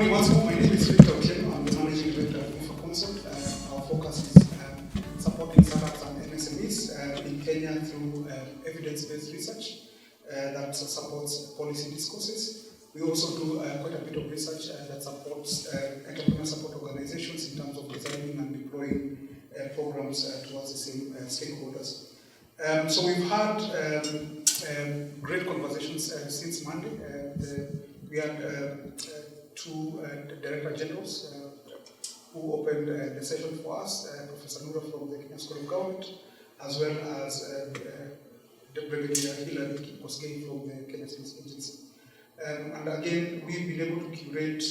morning once more. My name is Victor. I'm the Managing Director of IFA Council. Our focus is supporting startups and MSMEs in Kenya through evidence-based research that supports policy discourses. We also do quite a bit of research that supports entrepreneur support organizations in terms of designing and deploying programs towards the same stakeholders. So we've had great conversations since Monday. We had two Director Generals who opened the session for us, Professor Nura from the Kenya School of Government, as well as Brigadier Hilary Kipkosgei from the Kenya Space Agency. And again, we've been able to curate,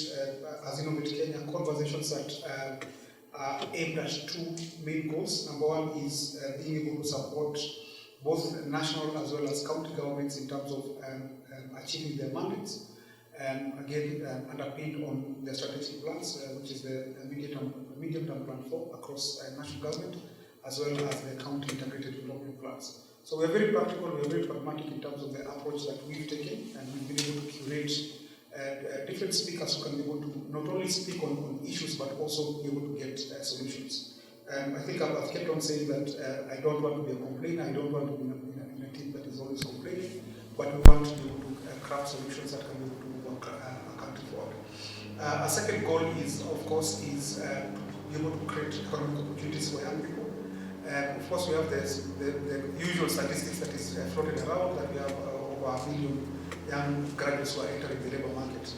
as Innovate Kenya, conversations that are aimed at two main goals. Number one is being able to support both national as well as county governments in terms of achieving their mandates. Again, underpinned on the strategic plans, which is the medium-term plan 4 across national government, as well as the county integrated development plans. So we're very practical, we're very pragmatic in terms of the approach that we've taken, and we've been able to curate different speakers who can be able to not only speak on issues, but also be able to get solutions. I think I've kept on saying that I don't want to be a complainer, I don't want to be in a team that is always complaining, but we want to be able to craft solutions that can be able to move a country forward. A second goal is, of course, to be able to create economic opportunities for young people. Of course, we have the usual statistics that is floated around, that we have over 1 million young graduates who are entering the labor market.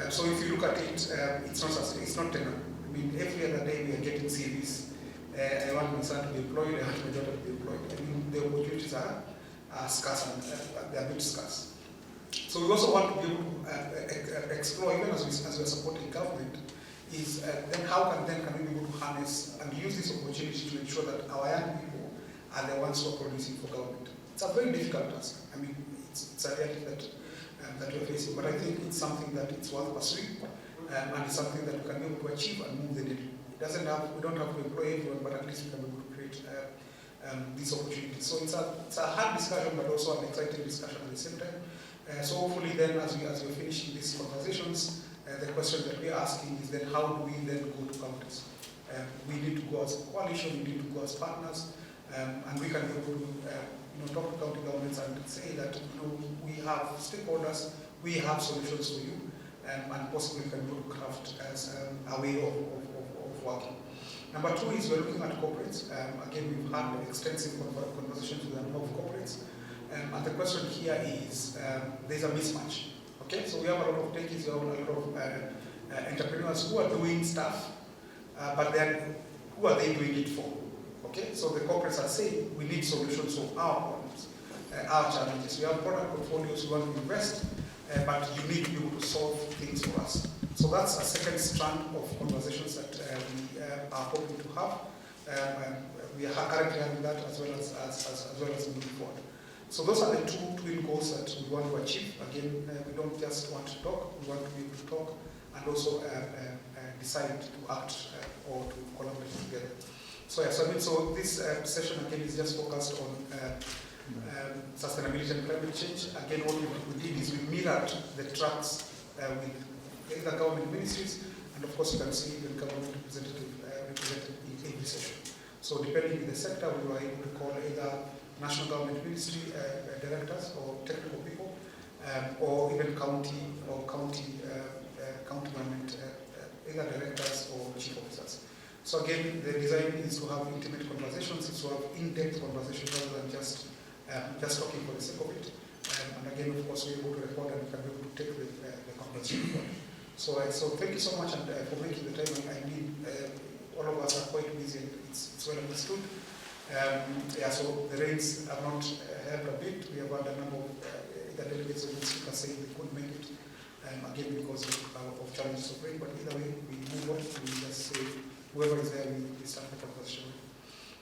So if you look at it, it's not 10. I mean, every other day we are getting CVs. I want my son to be employed, I want my daughter to be employed. I mean, the opportunities are scarce, and they are a bit scarce. So we also want to be able to explore, even as we're supporting government, is then how can we be able to harness and use this opportunity to ensure that our young people are the ones who are producing for government. It's a very difficult task. I mean, it's a reality that we're facing, but I think it's something that it's worth pursuing, and it's something that we can be able to achieve and move the needle. We don't have to employ everyone, but at least we can be able to create these opportunities. So it's a hard discussion, but also an exciting discussion at the same time. So hopefully then, as we're finishing these conversations, the question that we're asking is then how do we then go to counties? We need to go as a coalition, we need to go as partners, and we can be able to talk to county governments and say that we have stakeholders, we have solutions for you, and possibly can be able to craft as a way of working. Number two is we're looking at corporates. Again, we've had extensive conversations with a number of corporates. And the question here is, there's a mismatch. Okay, so we have a lot of techies, we have a lot of entrepreneurs who are doing stuff, but then who are they doing it for? Okay, so the corporates are saying we need solutions for our problems, our challenges. We have product portfolios, we want to invest, but you need to be able to solve things for us. So that's a second strand of conversations that we are hoping to have. We are currently having that as well as moving forward. So those are the two twin goals that we want to achieve. Again, we don't just want to talk, we want to be able to talk and also decide to act or to collaborate together. So yeah, so this session again is just focused on sustainability and climate change. Again, what we did is we mirrored the tracks with either government ministries, and of course you can see the government representative represented in every session. So depending on the sector, we were able to call either national government ministry directors or technical people, or even county government either directors or chief officers. So again, the design is to have intimate conversations, is to have in-depth conversations rather than just talking for the sake of it. And again, of course, we're able to record and we can be able to take the conversation forward. So thank you so much and for making the time. I mean, all of us are quite busy and it's well understood. So the rains have not helped a bit. We have had a number of either delegates or speakers saying they couldn't make it, again because of challenges of rain. But either way, we move on. We just say whoever is there, we start the conversation.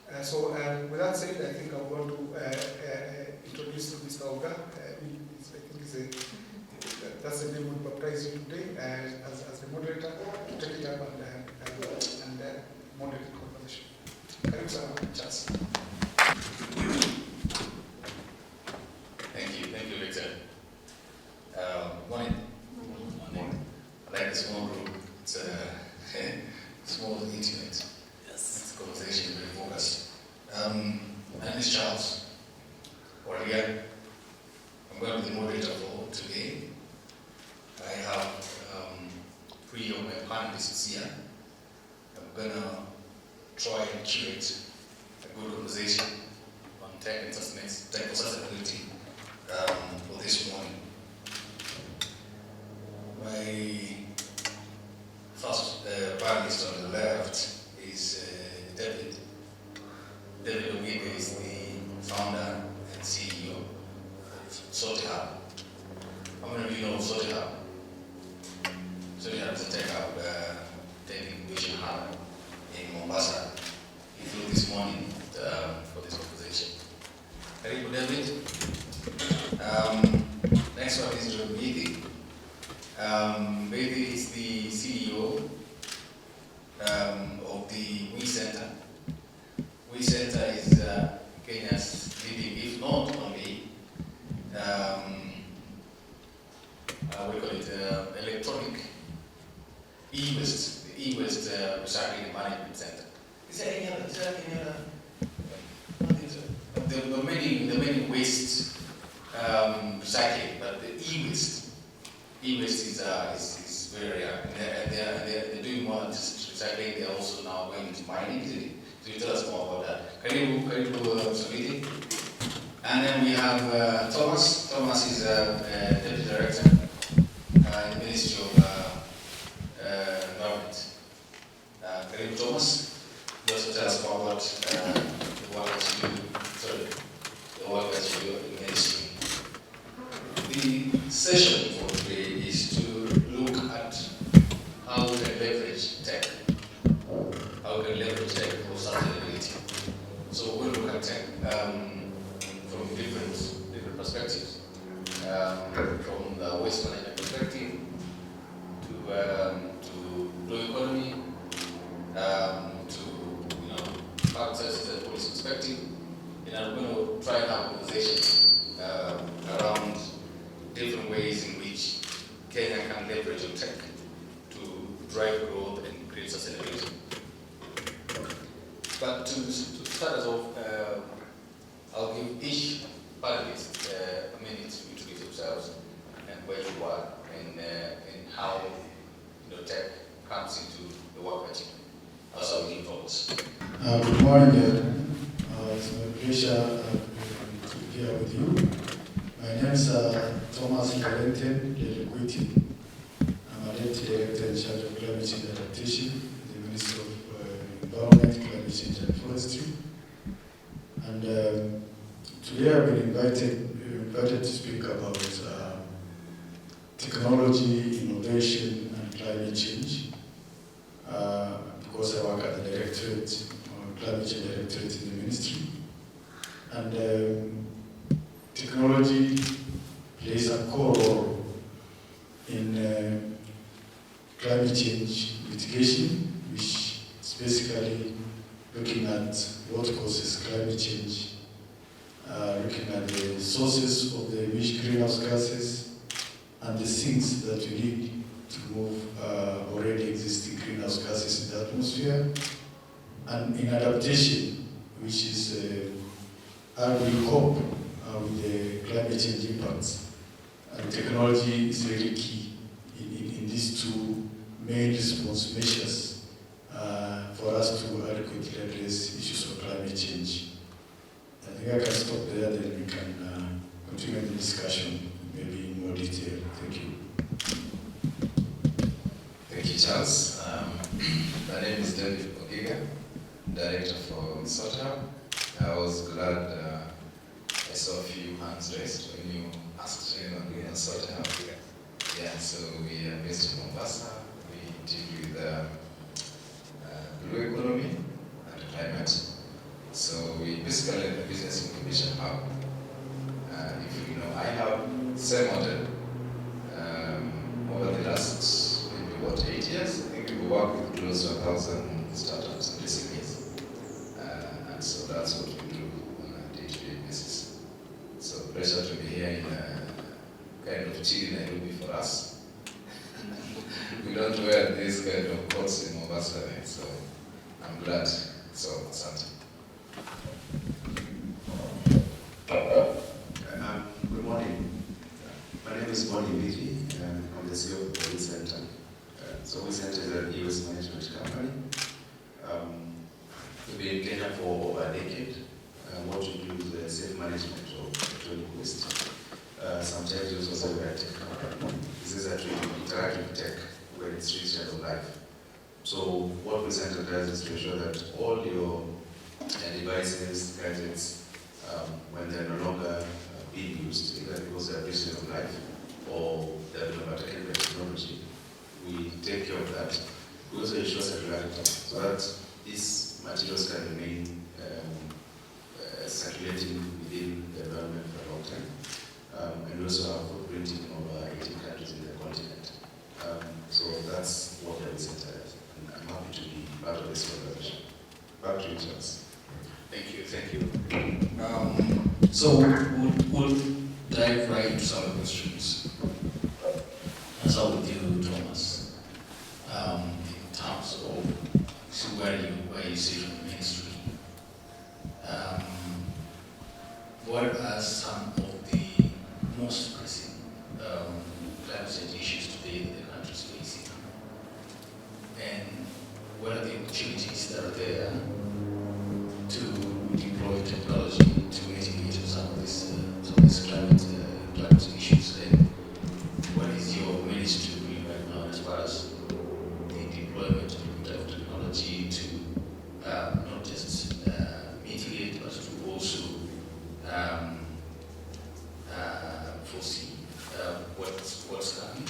With that said, I think I'm going to introduce Mr. Oga. That's the name we baptize you today as the moderator. Take it up and moderate the conversation. Karibu sana, Charles. Thank you, Victor. Morning. I'd like a small group Again, I'm going to be the moderator for today. I have three of my panelists here. I'm going to try and curate a good conversation on tech and sustainability for this morning. My first panelist on the left is David. David Ogibe is the founder and CEO of SotiHub. How many of you know SotiHub? SotiHub is a tech hub, tech incubation hub in Mombasa. He flew this morning for this conversation. Karibu David. Next one is Mbidi. Mbidi is the CEO of the We Center. We Center is Kenya's leading, if not only, we call it electronic e-waste, the e-waste recycling and management center. Is there any other? There are many waste recycling, but the e-waste is very rare. And they're doing more than just recycling. They're also now going into mining, isn't it? So you tell us more about that. Karibu Sabiti. And then we have Thomas. Thomas is Deputy Director in the Ministry of Environment. Karibu Thomas. You also tell us more about the work that you do. The work that you do in the ministry. The session for today is to look at how we can leverage tech. How we can leverage tech for sustainability. So we'll look at tech from different perspectives. From the waste management perspective to blue economy, to public services and policy perspective. And I'm going to try and have conversations around different ways in which Kenya can leverage on tech to drive growth and create sustainability. But to start us off, I'll give each panelist a minute to introduce themselves and where you are and how tech comes into the work that you do. Also, we thoughts. Good morning. It's my pleasure to be here with you. My name is Thomas Kalenten Lelekwiti. I'm a Deputy Director in charge of climate change adaptation in the Ministry of Environment, Climate Change and Forestry. And today I've been invited to speak about technology, innovation, and climate change. Because I work at the Directorate, Climate Change Directorate in the Ministry. And technology plays a core role in climate change mitigation, which is basically looking at what causes climate change, looking at the sources of the greenhouse gases, and the sinks that we need to move already existing greenhouse gases in the atmosphere, and in adaptation, which is how we cope with the climate change impacts. And technology is really key in these two main response measures for us to adequately address issues of climate change. I think I can stop there, then we can continue the discussion maybe in more detail. Thank you. Thank you, Charles. My name is David Ogibe, Director for SotiHub. I was glad I saw a few hands raised when you asked anyone who is SotiHub. Yeah, so we are based in Mombasa. We deal with blue economy and climate. So we basically have a business incubation hub. If you know, I have same model over the last maybe 8 years. I think we work with close to 1,000 startups and SMEs, and so that's what we do on a day-to-day basis. So pleasure to be here in kind of chilly Nairobi for us. We don't wear these kind of coats in Mombasa, so I'm glad. So asante. is born in Italy, on the CEO of the Wind Center. So Wind Center is an e-waste management company. We've been in Kenya for over a decade. What we do is the safe management of electronic waste. Sometimes it's also a tech company. This is actually interact with tech when it's reached end of life. So what Wind Center does is to ensure that all your devices, gadgets, when they're no longer being used, either because they're reached end of life or they're overtaken by technology, we take care of that. We also ensure circularity, so that these materials can remain circulating within the environment for a long time. And we also have footprint in over 18 countries in the continent. So that's what the center is. And I'm happy to be part of this conversation. Back to you, Charles. Thank you. So we'll dive right into some of the questions. That's how we do, Thomas. In terms of where you see from the ministry. What are some of the most pressing climate change issues today that the country is facing? And what are the opportunities that are there to deploy technology to mitigate some of these climate issues? And what is your ministry doing right now as far as the deployment of technology to not just mitigate, but to also foresee what's coming,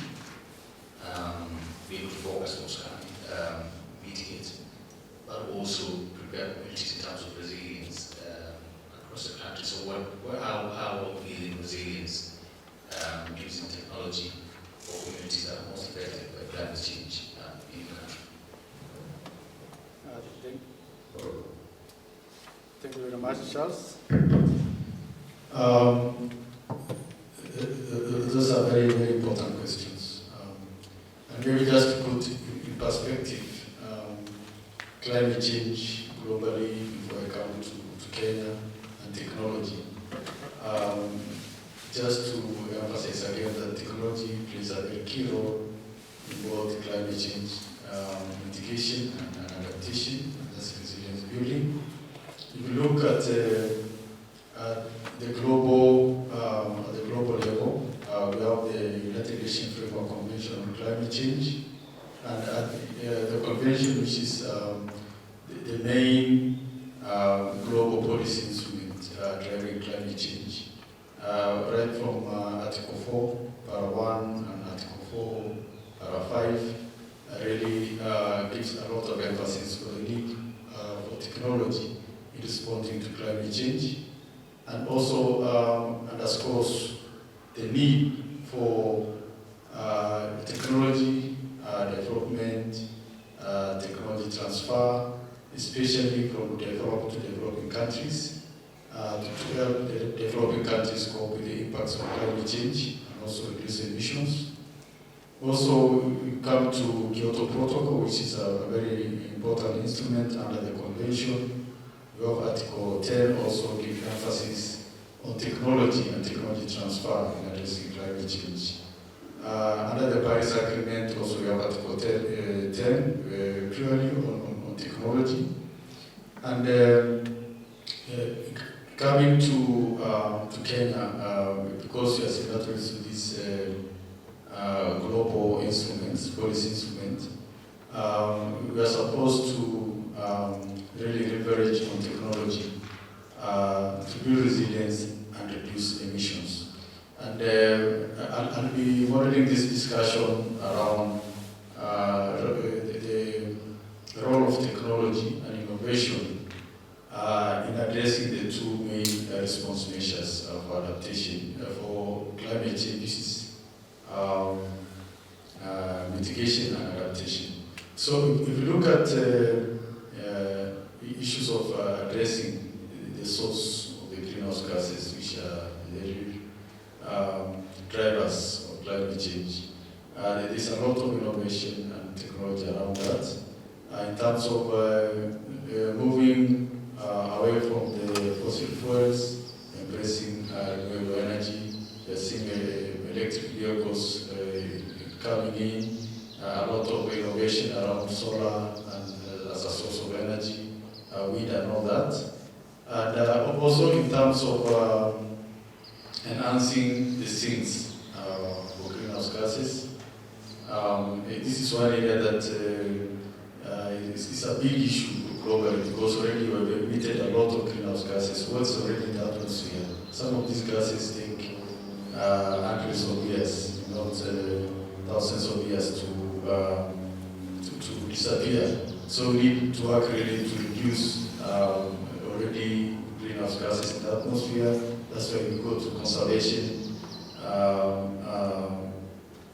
be able to focus what's coming, mitigate, but also prepare communities in terms of resilience across the country. So how are we building resilience using technology for communities that are most affected by climate change in the country? Thank you very much, Charles. Those are very, very important questions. And maybe just to put in perspective, climate change globally, before I come to Kenya, and technology. Just to emphasize again that technology plays a very key role in both climate change mitigation and adaptation, and that's resilience building. If you look at the global level, we have the United Nations Framework Convention on Climate Change, and the convention, which is the main global policy instrument driving climate change, right from Article 4, Para 1, and Article 4, Para 5, really gives a lot of emphasis for the need for technology in responding to climate change, and also underscores the need for technology development, technology transfer, especially from developed to developing countries, to help the developing countries cope with the impacts of climate change and also reduce emissions. Also, we come to Kyoto Protocol, which is a very important instrument under the convention. We have Article 10 also giving emphasis on technology and technology transfer in addressing climate change. Under the Paris Agreement, also we have Article 10 purely on technology. And coming to Kenya, because we are signatories to this global instruments, policy instruments, we are supposed to really leverage on technology to build resilience and reduce emissions. And I'll be modeling this discussion around the role of technology and innovation in addressing the two main response measures of adaptation for climate change. This is mitigation and adaptation. So if you look at issues of addressing the source of the greenhouse gases, which are the drivers of climate change, there is a lot of innovation and technology around that. In terms of moving away from the fossil fuels, embracing renewable energy, we are seeing electric electric vehicles coming in, a lot of innovation around solar and as a source of energy, wind and all that. And also in terms of enhancing the sinks for greenhouse gases. This is one area that is a big issue globally because already we have emitted a lot of greenhouse gases. What's already in the atmosphere? Some of these gases take hundreds of years, not thousands of years to disappear. So we need to work really to reduce already greenhouse gases in the atmosphere. That's why we go to conservation of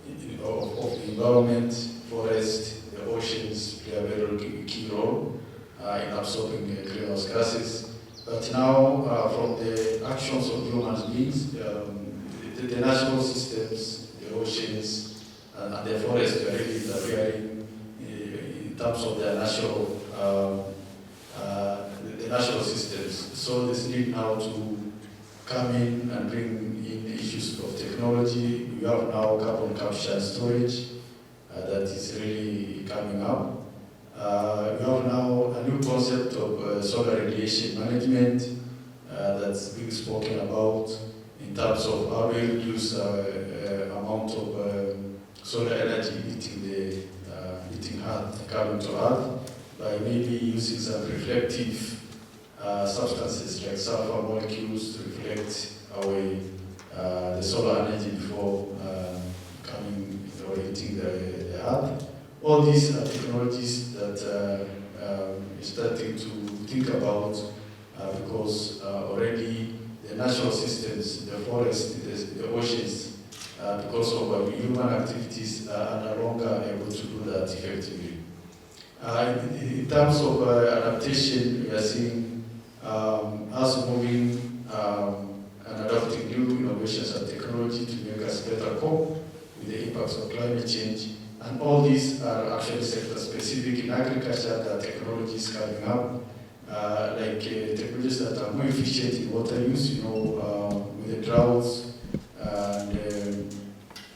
the environment, forest, the oceans play a very key role in absorbing greenhouse gases. But now, from the actions of human beings, the natural systems, the oceans, and the forests are really interfering in terms of their natural, the natural systems. So there's need now to come in and bring in issues of technology. We have now carbon capture and storage that is really coming up. We have now a new concept of solar radiation management that's being spoken about in terms of how we reduce amount of solar energy hitting Earth, coming to Earth, by maybe using some reflective substances like sulfur molecules to reflect away the solar energy before coming or hitting the Earth. All these are technologies that we're starting to think about because already the natural systems, the forests, the oceans, because of human activities are no longer able to do that effectively. In terms of adaptation, we are seeing us moving and adopting new innovations and technology to make us better cope with the impacts of climate change. And all these are actually sector-specific. In agriculture, there are technologies coming up, like technologies that are more efficient in water use, with the droughts and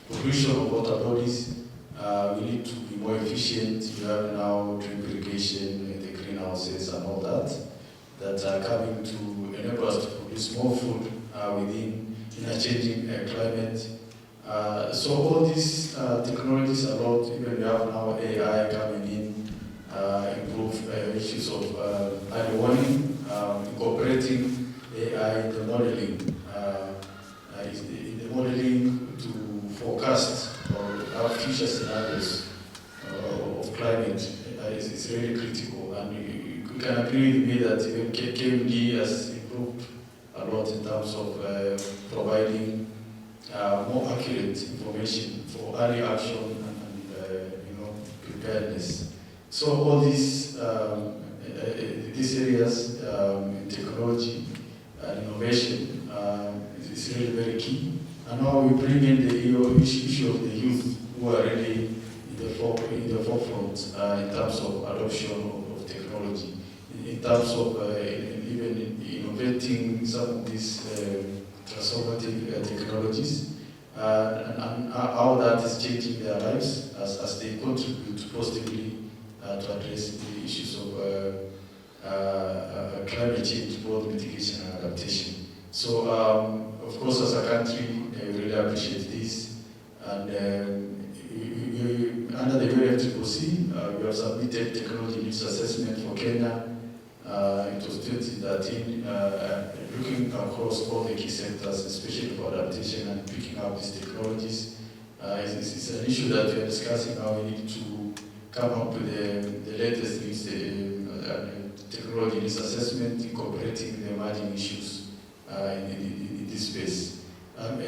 pollution of water bodies. We need to be more efficient. You have now drip irrigation, the greenhouses and all that are coming to enable us to produce more food in a changing climate. So all these technologies a lot, even we have now AI coming in, improve issues of early warning, incorporating AI in the modeling, to forecast or have future scenarios of climate is really critical. And you can agree with me that even KMD has improved a lot in terms of providing more accurate information for early action and preparedness. So all these areas in technology and innovation is really very key. And now we bring in the issue of the youth who are really in the forefront in terms of adoption of technology, in terms of even innovating some of these transformative technologies, and how that is changing their lives as they contribute positively to address the issues of climate change, both mitigation and adaptation. So, of course, as a country, we really appreciate this. And under the UNFCCC, we have submitted technology needs assessment for Kenya. It was 2013, looking across all the key sectors, especially for adaptation and picking up these technologies. It's an issue that we are discussing now. We need to come up with the latest needs, technology needs assessment, incorporating the emerging issues in this space.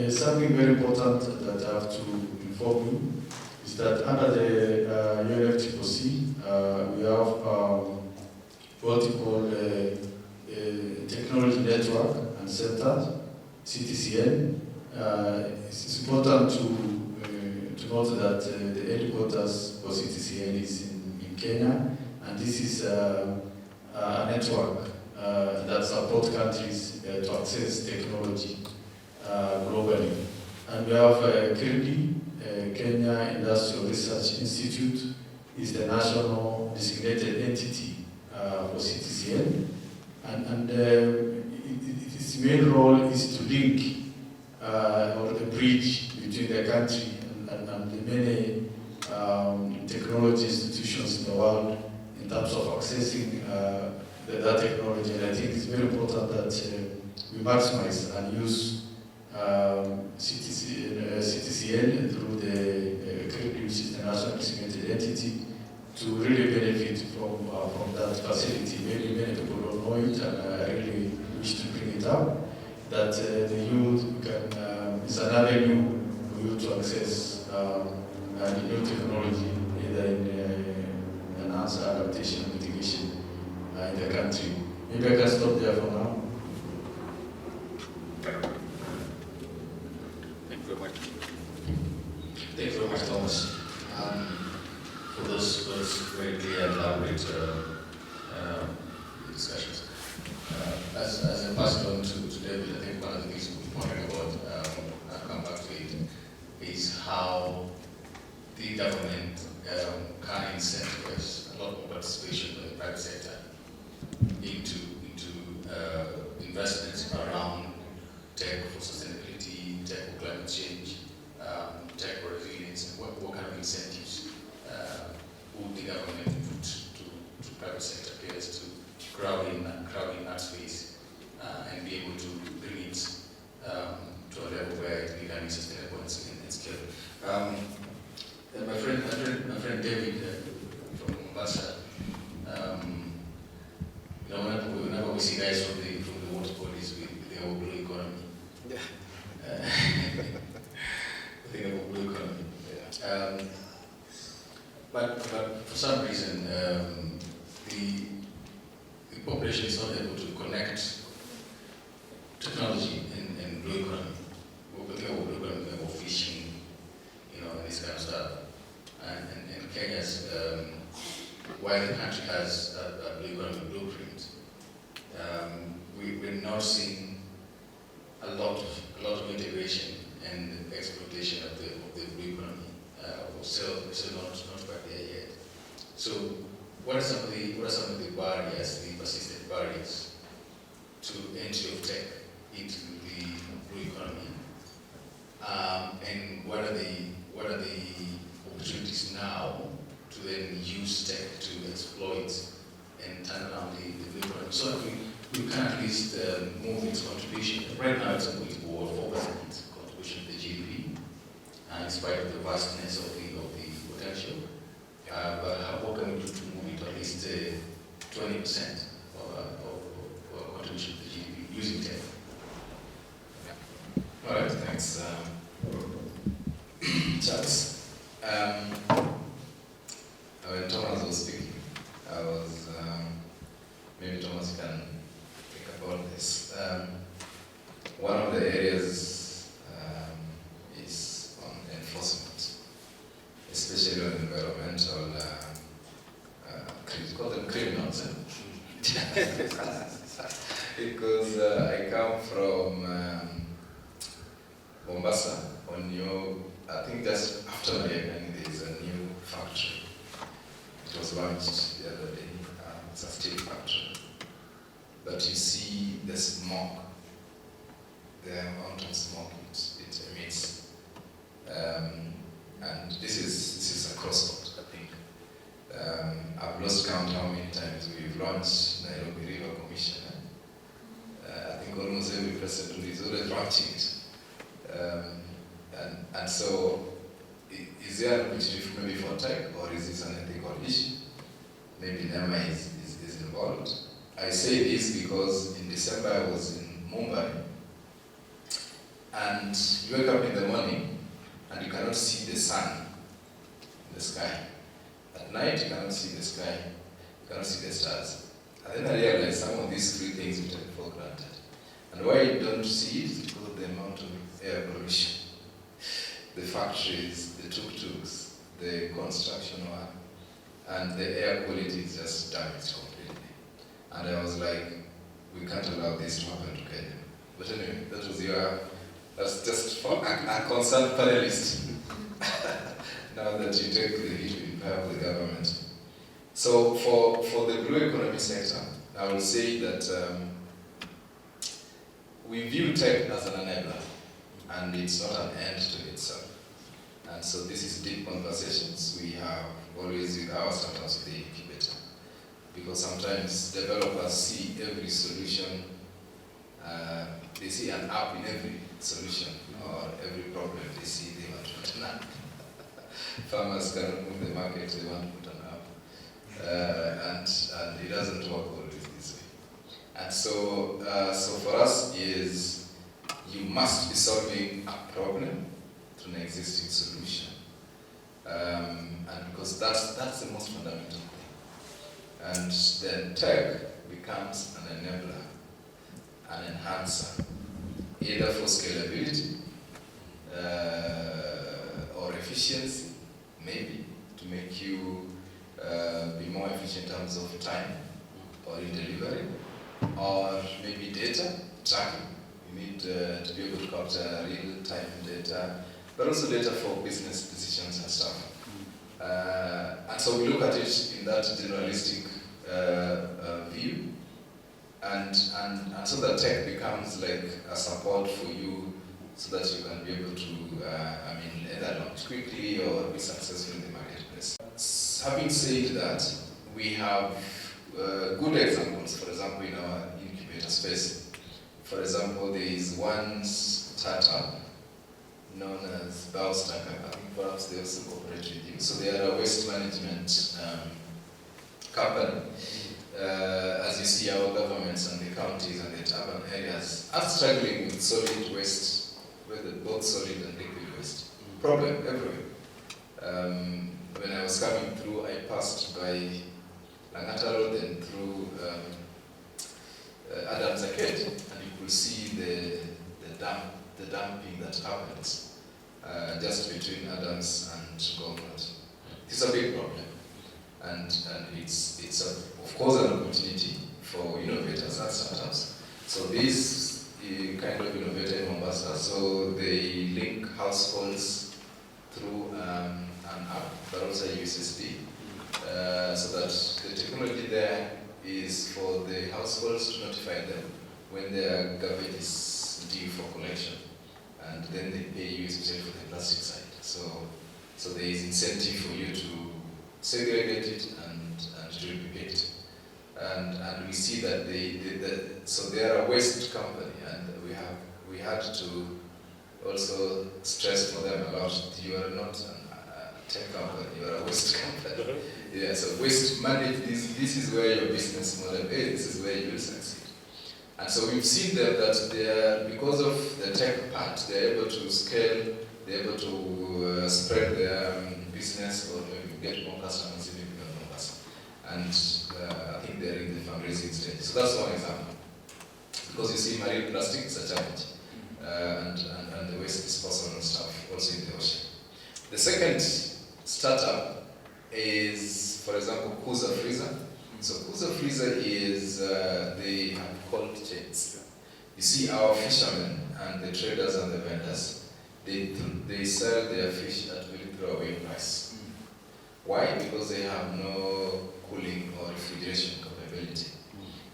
Something very important that I have to inform you is that under the UNFCCC, we have what we call Technology Network and Center, CTCN. It's important to note that the headquarters for CTCN is in Kenya, and this is a network that supports countries to access technology globally. And And we have KIRDI, Kenya Industrial Research Institute, is the national designated entity for CTCL. And its main role is to link or the bridge between the country and the many technology institutions in the world in terms of accessing that technology. And I think it's very important that we maximize and use CTCL through the KIRDI, which is the national designated entity, to really benefit from that facility. Maybe many people don't know it, and I really wish to bring it up, that the youth can, is an avenue for you to access new technology, either in enhanced adaptation and mitigation in the country. Maybe I can stop there for now. Thank you very much. Thank you very much, Thomas, for those very clear and elaborate discussions. As I pass it on to David, I think one of the things we wondering about, I'll come back to it, is how the government can incentivize a lot more participation by the private sector into investments around tech for sustainability, tech for climate change, tech for resilience, and what kind of incentives would the government put to private sector players to crowd in that space and be able to bring it to a level where it becomes sustainable and scalable. My friend David from Mombasa, whenever we see guys from the water bodies with the whole blue economy, think about blue economy. Yeah. But for some reason, the population is not able to connect technology and blue economy. We think about blue economy, about fishing, and this kind of stuff. And Kenya's, while the country has a blue economy blueprint, we're not seeing a lot of integration and exploitation of the blue economy. We're still not quite there yet. So, what are some of the barriers, the persistent barriers, to entry of tech into the blue economy? And what are the opportunities now to then use tech to exploit and turn around the blue economy? So that we can at least move its contribution. Right now it's a bit over 4% contribution to the GDP, in spite of the vastness of the potential. But what can we do to move it to at least 20% of contribution to the GDP using tech? Yeah. All right, thanks, Charles. When Thomas was speaking, I was, maybe Thomas can think about this. One of the areas is on enforcement, especially on environmental, call them criminals. Because I come from Mombasa, I think just after Mariakani there is a new factory. It was launched the other day. It's a steel factory. But you see the smoke, the amount of smoke it emits. And this is across board, I think. I've lost count how many times we've launched Nairobi River Commission. I think almost every president is always launching it. And so, is there an opportunity maybe for tech, or is this an ethical issue? Maybe NEMA is involved. I say this because in December I was in Mumbai, and you wake up in the morning and you cannot see the sun in the sky. At night you cannot see the sky, you cannot see the stars. And then I realized some of these three things we take for granted. And why you don't see it is because of the amount of air pollution. The factories, the tuk-tuks, the construction work, and the air quality is just damaged completely. And I was like, we can't allow this to happen to Kenya. But anyway, that was your That's just for a concerned panelist. Now that you take the heat with the government. So for the blue economy sector, I will say that we view tech as an enabler, and it's not an end to itself. And so this is deep conversations we have always with our startups, the incubator. Because sometimes developers see every solution, they see an app in every solution, or every problem they see, they want to put an app. Farmers cannot move the market, they want to put an app. And it doesn't work always this way. And so, so for us is, you must be solving a problem to an existing solution. And because that's the most fundamental thing. And then tech becomes an enabler, an enhancer, either for scalability or efficiency, maybe, to make you be more efficient in terms of time or in delivery, or maybe data tracking. You need to be able to capture real-time data, but also data for business decisions and stuff. And so we look at it in that generalistic view, and so that tech becomes like a support for you, so that you can be able to, either launch quickly or be successful in the marketplace. Having said that, we have good examples, for example, in our incubator space. For example, there is one startup known as Baustack. I think perhaps they also cooperate with you. So they are a waste management company. As you see, our governments and the counties and the urban areas are struggling with solid waste, whether both solid and liquid waste. Problem everywhere. When I was coming through, I passed by Langata Road and through Adams Arcade, and you could see the dumping that happens just between Adams and Goldford. It's a big problem, and it's of course an opportunity for innovators and startups. So this kind of innovator in Mombasa, so they link households through an app, but also USSD, so that the technology there is for the households to notify them when their garbage is due for collection, and then they pay you especially for the plastic side. So there is incentive for you to segregate it and to be picked. And we see that so they are a waste company, and we had to also stress for them a lot. You are not a tech company, you are a waste company. Yeah, so waste manage this is where your business model is, this is where you will succeed. And so we've seen them that they are, because of the tech part, they're able to scale, they're able to spread their business, or maybe get more customers in Mombasa. And I think they're in the fundraising stage. So that's one example. Because you see, marine plastic is a challenge, and the waste disposal and stuff also in the ocean. The second startup is, for example, Kuza Freezer. So Kuza Freezer is, they have cold chains. You see, our fishermen and the traders and the vendors, they sell their fish at very throwaway price. Why? Because they have no cooling or refrigeration capability.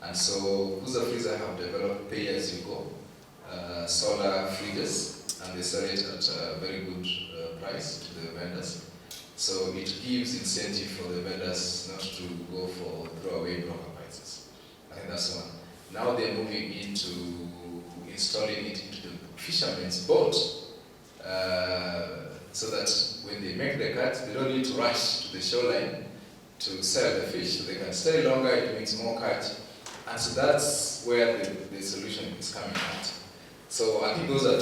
And so Kuza Freezer have developed pay-as-you-go solar freezers, and they sell it at a very good price to the vendors. So it gives incentive for the vendors not to go for throwaway broker prices. I think that's one. Now they're moving into installing it into the fishermen's boat, so that when they make the catch, they don't need to rush to the shoreline to sell the fish. So they can stay longer, it means more catch. And so that's where the solution is coming out. So I think those are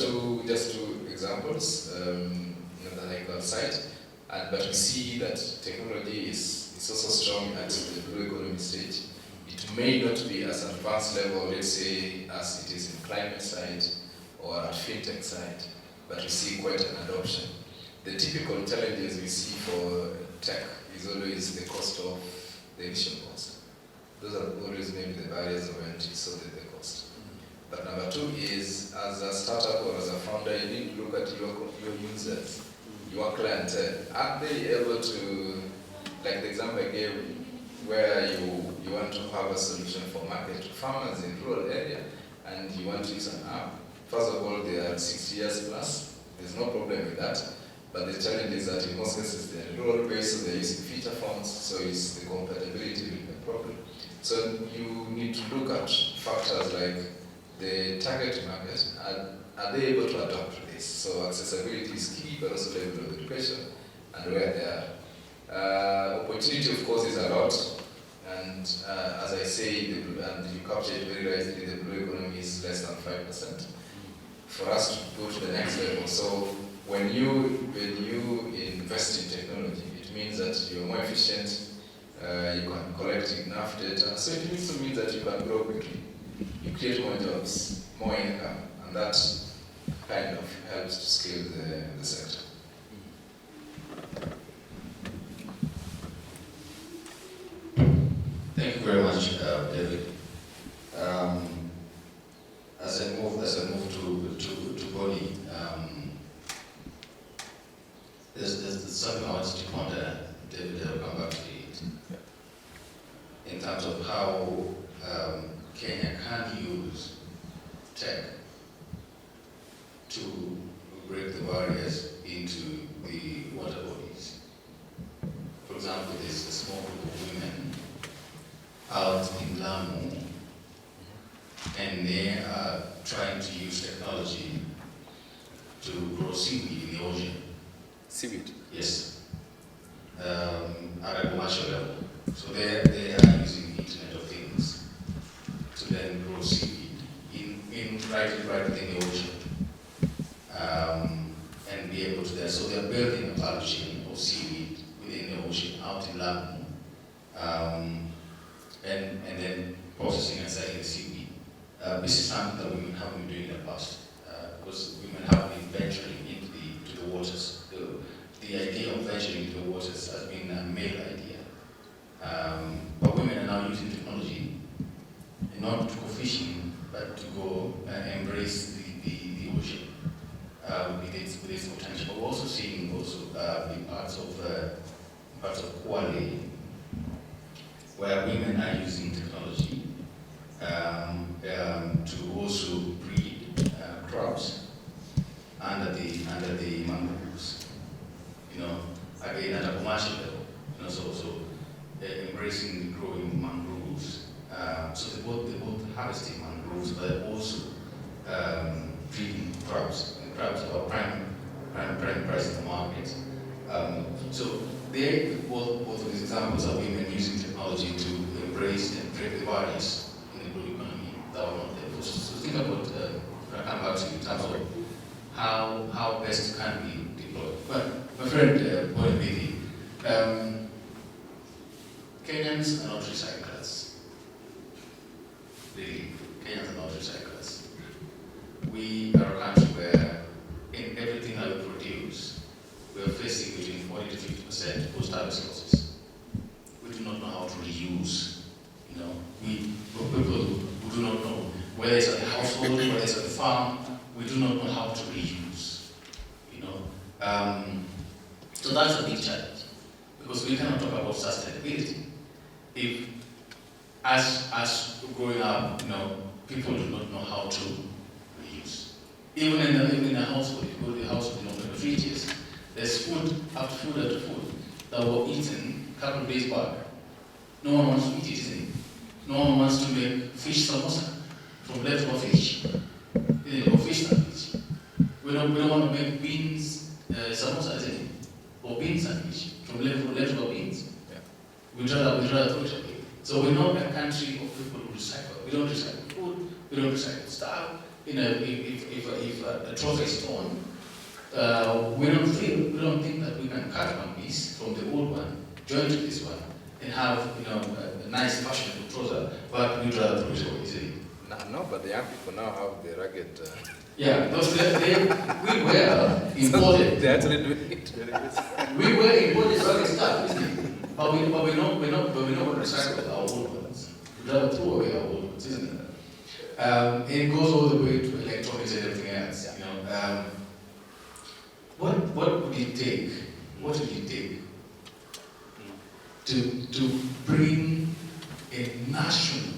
just two examples that I got cite. But we see that technology is also strong at the blue economy stage. It may not be as advanced level, let's say, as it is in climate side or at fintech side, but we see quite an adoption. The typical challenges we see for tech is always the cost of the initial cost. Those are always maybe the barriers of entry, so the cost. But number two is, as a startup or as a founder, you need to look at your users, your clientele. Are they able to, like the example I gave, where you want to have a solution for market farmers in rural area, and you want to use an app. First of all, they are 6 years plus. There's no problem with that. But the challenge is that in most cases they're rural based, so they're using feature phones, so it's the compatibility will be a problem. So you need to look at factors like the target market. Are they able to adapt to this? So accessibility is key, but also level of education and where they are. Opportunity, of course, is a lot. And as I say, and you captured it very rightly, the blue economy is less than 5%. For us to go to the next level, so when you invest in technology, it means that you're more efficient, you can collect enough data. So it means to me that you can grow quickly. You create more jobs, more income, and that kind of helps to scale the sector. Thank you very much, David. As I move to Bonnie, there's something I wanted to ponder, David. I'll come back to it. In terms of how Kenya can use tech to break the barriers into the water bodies. For example, there's a small group of women out in Lamu, and they are trying to use technology to grow seaweed in the ocean. Seaweed? Yes. At a commercial level. So they are using the Internet of Things to then grow seaweed right within the ocean. And be able to there. So they're building a value chain of seaweed within the ocean out in Lamu. And then processing and selling the seaweed. This is something that women haven't been doing in the past, because women have been venturing into the waters. The idea of venturing into the waters has been a male idea. But women are now using technology not to go fishing, but to go and embrace the ocean with its potential. But we're also seeing the parts of Kwale, where women are using technology to also breed crops under the mangroves. Again at a commercial level. So embracing the growing mangroves. So they're both harvesting mangroves, but they're also breeding crops. And crops are prime price in the market. So both of these examples are women using technology to embrace and break the barriers in the blue economy that are not there. So think about, when I come back to you in terms of how best can be deployed. But my friend, Bonnie, Kenyans are not recyclers. Really, Kenyans are not recyclers. We are a country where in everything that we produce, we are facing between 40 to 50% post-harvest losses. We do not know how to reuse. People who do not know, whether it's at the household, whether it's at the farm, we do not know how to reuse. So that's a big challenge, because we cannot talk about sustainability if, as growing up, people do not know how to reuse. Even in a household, if you go to the household, the fridges, there's food after food that were eaten a couple of days back. No one wants to eat it, isn't it? No one wants to make fish samosa from leftover fish, or fish sandwich. We don't want to make beans samosa, isn't it? Or bean sandwich from leftover beans. Yeah. We'd rather throw it away. So we're not a country of people who recycle. We don't recycle food. We don't recycle stuff. If a trophy is torn, we don't think that we can cut one piece from the old one, join to this one, and have a nice fashionable trouser, but we'd rather throw it away, isn't it? No, but the young people now have the rugged. Yeah, those we were imported. They actually do it. We were imported rugged stuff, isn't it? But we know what to recycle our old ones. We'd rather throw away our old ones, isn't it? It goes all the way to electronics and everything else. You know, what would it take? What would it take to bring a national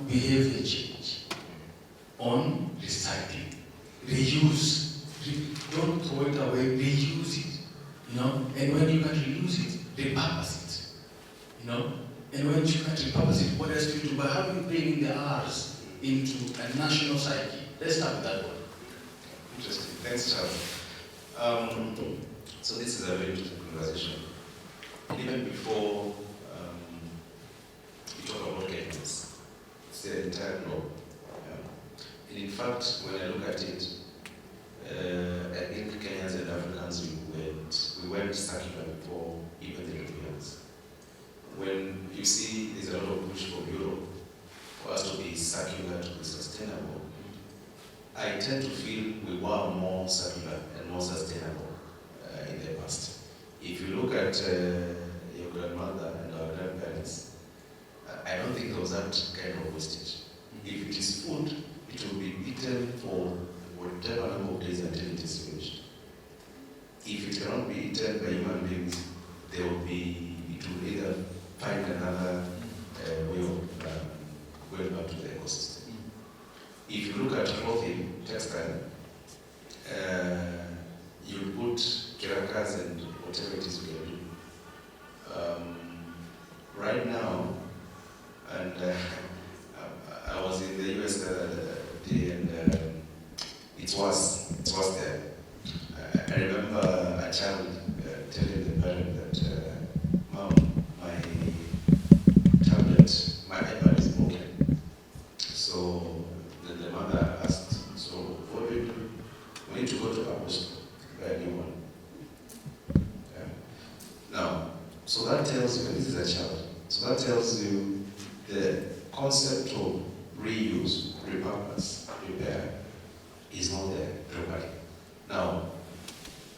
behavior change on recycling, reuse? Don't throw it away. Reuse it. You know, and when you can reuse it, repurpose it. You know, and when you can't repurpose it, what else do you do? But how do you bring in the R's into a national psyche? Let's start with that one. Interesting. Thanks, Charles. So this is a very interesting conversation. Even before we talk about Kenyans, it's the entire globe. And in fact, when I look at it, I think Kenyans and Africans, we went circular before even the Europeans. When you see there's a lot of push from Europe for us to be circular, to be sustainable, I tend to feel we were more circular and more sustainable in the past. If you look at your grandmother and our grandparents, I don't think there was that kind of wastage. If it is food, it will be eaten for whatever number of days until it is finished. If it cannot be eaten by human beings, it will either find another way of going back to the ecosystem. If you look at clothing, textile, you put kirakas and whatever it is we are doing. Right now, and I was in the US the other day, and it was there. I remember a child telling the parent that, Mom, my tablet, my iPad is broken. So the mother asked, so what do you do? We need to go to Apple Store, buy a new one. Yeah. Now, so that tells you, this is a child, so that tells you the concept of reuse, repurpose, repair is not there globally. Now,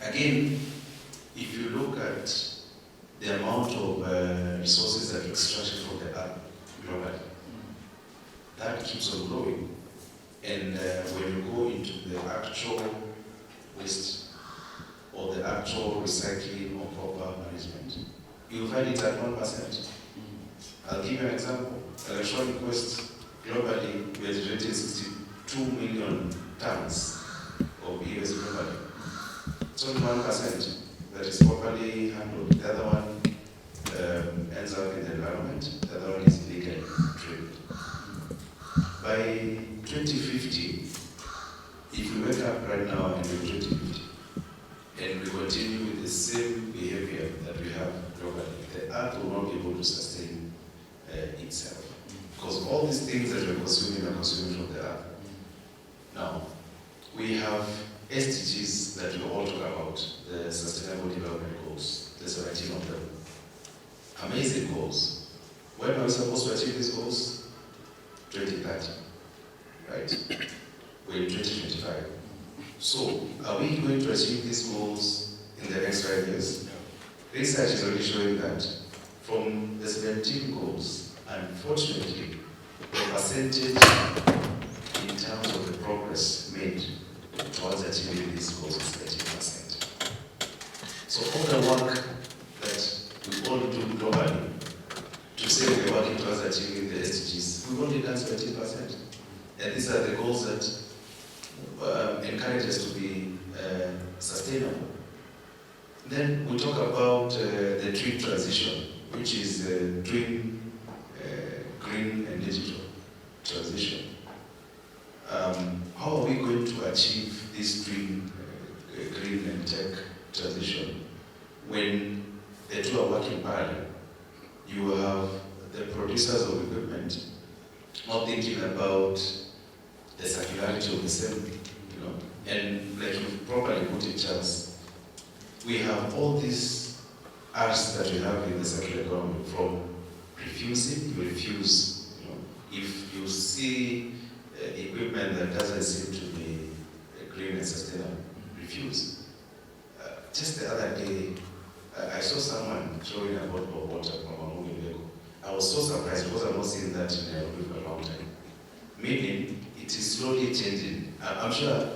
again, if you look at the amount of resources that are extracted from the earth globally, that keeps on growing. And when you go into the actual waste or the actual recycling or proper management, you'll find it at 1%. I'll give you an example. Electronic waste globally, we are generating 62 million tons of e-waste globally. It's only 1% that is properly handled. The other one ends up in the environment. The other one is illegally traded. By 2050, if we wake up right now and we're 2050, and we continue with the same behavior that we have globally, the earth will not be able to sustain itself. Because all these things that we're consuming are consumed from the earth. Now, we have SDGs that we all talk about, the Sustainable Development Goals, the 17 of them. Amazing goals. When are we supposed to achieve these goals? 2030, right? We're in 2025. So, are we going to achieve these goals in the next 5 years? Research is already showing that from the 17 goals, unfortunately, the percentage in terms of the progress made towards achieving these goals is 13%. So all the work that we all do globally to say we're working towards achieving the SDGs, we've only done 17%. And these are the goals that encourage us to be sustainable. Then we talk about the twin transition, which is twin green and digital transition. How are we going to achieve this twin green and tech transition when the two are working parallel? You have the producers of equipment not thinking about the circularity of the same, you know, and like you properly put it, Charles, we have all these arts that we have in the circular economy, from refusing, you refuse, you know, if you see equipment that doesn't seem to be green and sustainable, refuse. Just the other day, I saw someone throwing a bottle of water from a moving vehicle. I was so surprised because I've not seen that in Nairobi for a long time. meaning it is slowly changing. I'm sure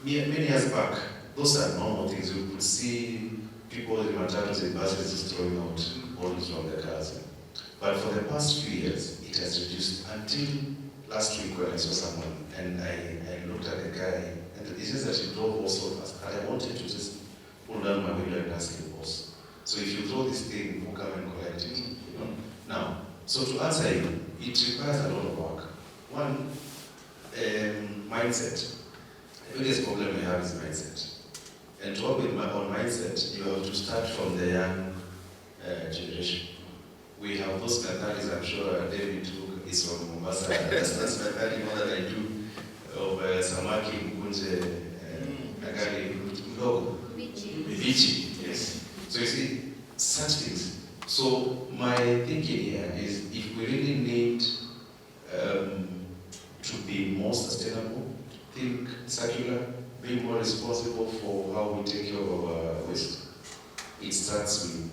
many years back, those are normal things. You could see people in matatus and buses just throwing out bottles from their cars. But for the past few years, it has reduced until last week when I saw someone and I looked at the guy and it says that he drove also fast. And I wanted to just pull down my window and ask him, boss, so if you throw this thing, who come and collect it? You know? Now, so to answer you, it requires a lot of work. One, mindset. The biggest problem we have is mindset. And to work with my own mindset, you have to start from the young generation. We have those mentalities, I'm sure David Luke is from Mombasa. That's mentality more that I do of Samaki, Mkunje, Nagari, Mdogo, Vici, yes. So you see, such things. So my thinking here is if we really need to be more sustainable, think circular, be more responsible for how we take care of our waste, it starts with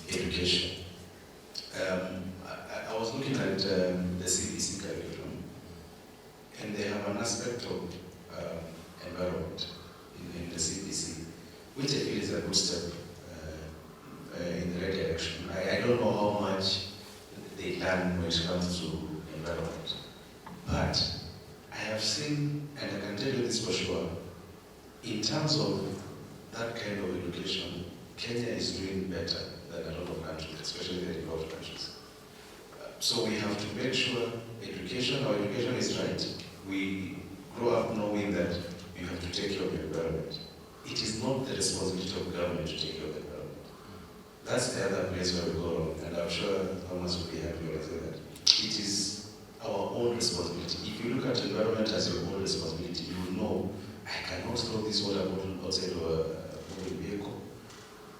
education. I was looking at the CBC curriculum, and they have an aspect of environment in the CBC, which I feel is a good step in the right direction. I don't know how much they learn when it comes to environment, but I have seen, and I can tell you this for sure, in terms of that kind of education, Kenya is doing better than a lot of countries, especially the developed countries. So we have to make sure our education is right. We grow up knowing that you have to take care of the environment. It is not the responsibility of government to take care of the environment. That's the other place where we go wrong, and I'm sure Thomas will be happy when I say that. It is our own responsibility. If you look at the environment as your own responsibility, you will know, I cannot throw this water bottle outside of a moving vehicle.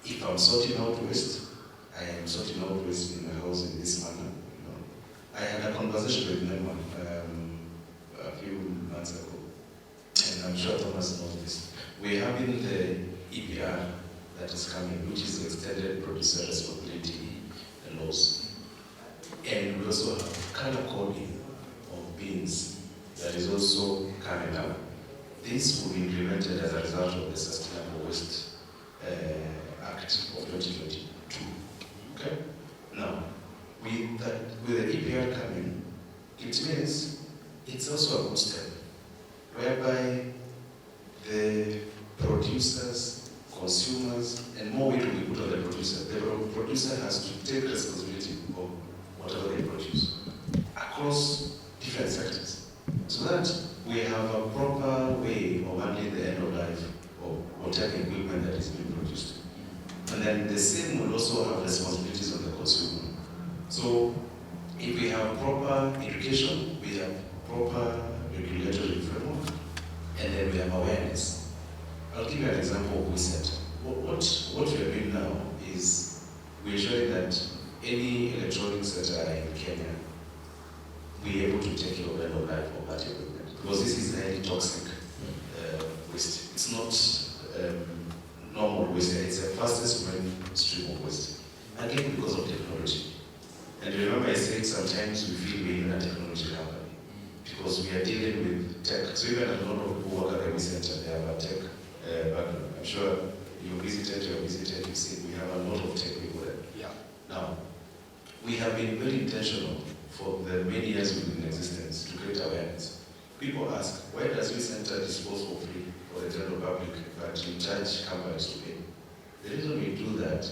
If I'm sorting out waste, I am sorting out waste in my house in this manner. You know. I had a conversation with Nema a few months ago, and I'm sure Thomas knows this. We're having the EPR that is coming, which is the Extended Producer Responsibility laws. And we also have color coding of bins that is also coming up. This will be implemented as a result of the Sustainable Waste Act of 2022. Okay? Now, with the EPR coming, it means it's also a good step whereby the producers, consumers, and more weight will be put on the producer. The producer has to take responsibility of whatever they produce across different sectors, so that we have a proper way of handling the end of life of whatever equipment that is being produced. And then the same will also have responsibilities on the consumer. So if we have proper education, we have proper regulatory framework, and then we have awareness. I'll give you an example of WeSet. What we are doing now is we're showing that any electronics that are in Kenya, we are able to take care of end of life of that equipment. Because this is highly toxic waste. It's not normal waste. It's the fastest growing stream of waste. Again, because of technology. And remember I said sometimes we feel we're in a technology company because we are dealing with tech. So even a lot of people work at the center, they have a tech background. I'm sure you visited, you see we have a lot of tech people there. Yeah. Now, we have been very intentional for the many years we've been in existence to create awareness. People ask, why does we center dispose for free for the general public, but we charge companies to pay? The reason we do that,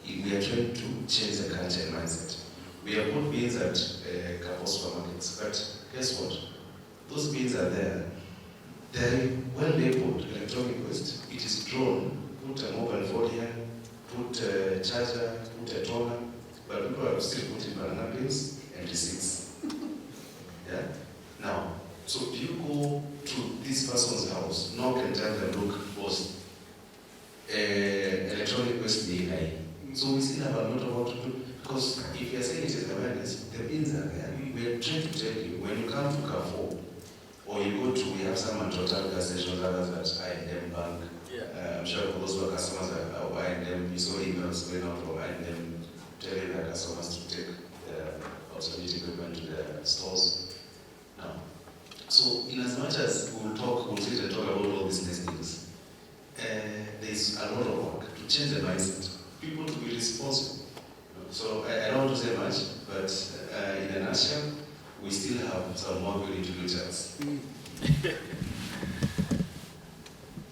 we are trying to change the culture and mindset. We have put bins at couple supermarkets, but guess what? Those bins are there. They're well labeled electronic waste. It is drawn, put a mobile phone here, put a charger, put a toner, but people are still putting banana peels and receipts. Yeah? Now, so if you go to this person's house, knock and tell them, look, boss, electronic waste DNI. So we still have a lot of work to do. Because if you're saying it is awareness, the bins are there. We are trying to tell you, when you come to Carrefour, or you go to, we have some at Total gas stations, others at I&M Bank. Yeah. I'm sure for those who are customers at I&M, you saw emails going out from I&M telling their customers to take obsolete equipment to their stores. Now, so in as much as we'll sit and talk about all these nice things, there's a lot of work to change the mindset, people to be responsible. So I don't want to say much, but in a nutshell, we still have some work we need to do to us.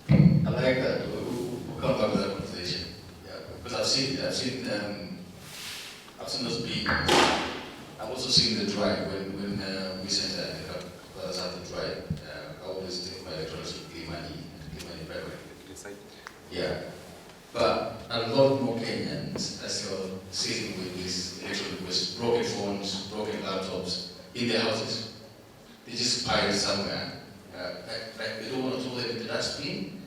I like that. We'll come back to that conversation. Yeah, because I've seen those beings. I've also seen the drive when we sent us out the drive. I always take my electronics to clean money private. Yeah, but a lot more Kenyans, as you're sitting with these electronic waste, broken phones, broken laptops in their houses. They just pile it somewhere. Like they don't want to throw them in the dustbin.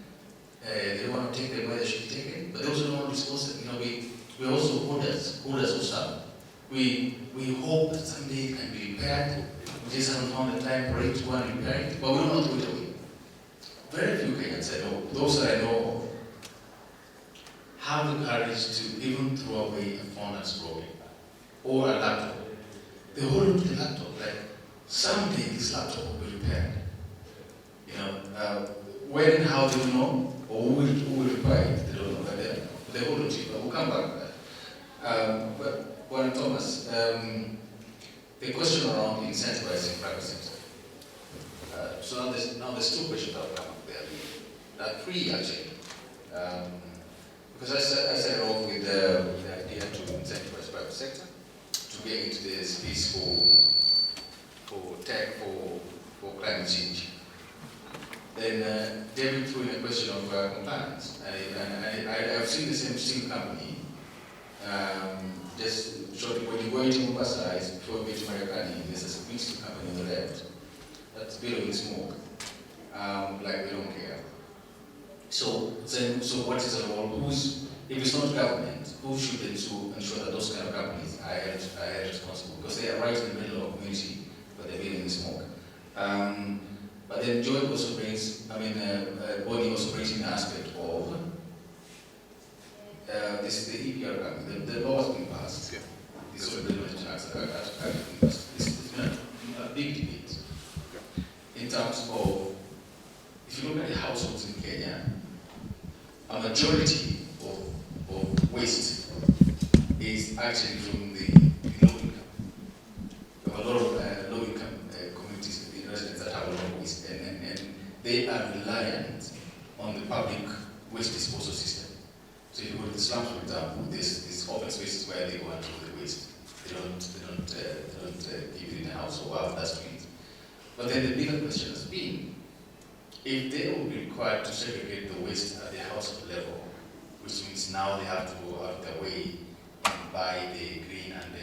They don't want to take them where they should be taken, but they also don't want to dispose them. We're also holders of stuff. We hope that someday it can be repaired. We just haven't found the time for it to go and repair it, but we don't want to throw it away. Very few Kenyans I know, those that I know of, have the courage to even throw away a phone that's broken or a laptop. They hold on to the laptop like someday this laptop will be repaired. When and how they don't know, or who will require it, they don't know, but they hold on to it. But we'll come back to that. But Warren Thomas, the question around incentivizing private sector. So now there's two questions that will come up there. Three actually. Because I started off with the idea to incentivize private sector, to get into the space for tech, for climate change. Then David threw in a question of compliance. And I've seen the same steel company, just shortly when you go into Mombasa, before you get to Marekani, there's a big steel company on the left that's billowing smoke, like they don't care. So what is the role? If it's not government, who should then ensure that those kind of companies are held responsible? Because they are right in the middle of a community, but they're billowing smoke. But then Joy also brings, Bonnie also brings in the aspect of this the EPR company. The law has been passed. Yeah. This is the It's been a big debate in terms of, if you look at the households in Kenya, a majority of waste is actually from the low income. We have a lot of low income communities, the residents that have a lot of waste, and they are reliant on the public waste disposal system. So if you go to the slums, for example, there's open spaces where they go and throw the waste. They don't keep it in the house or out the street. But then the bigger question has been, if they will be required to segregate the waste at the household level, which means now they have to go out their way and buy the green and the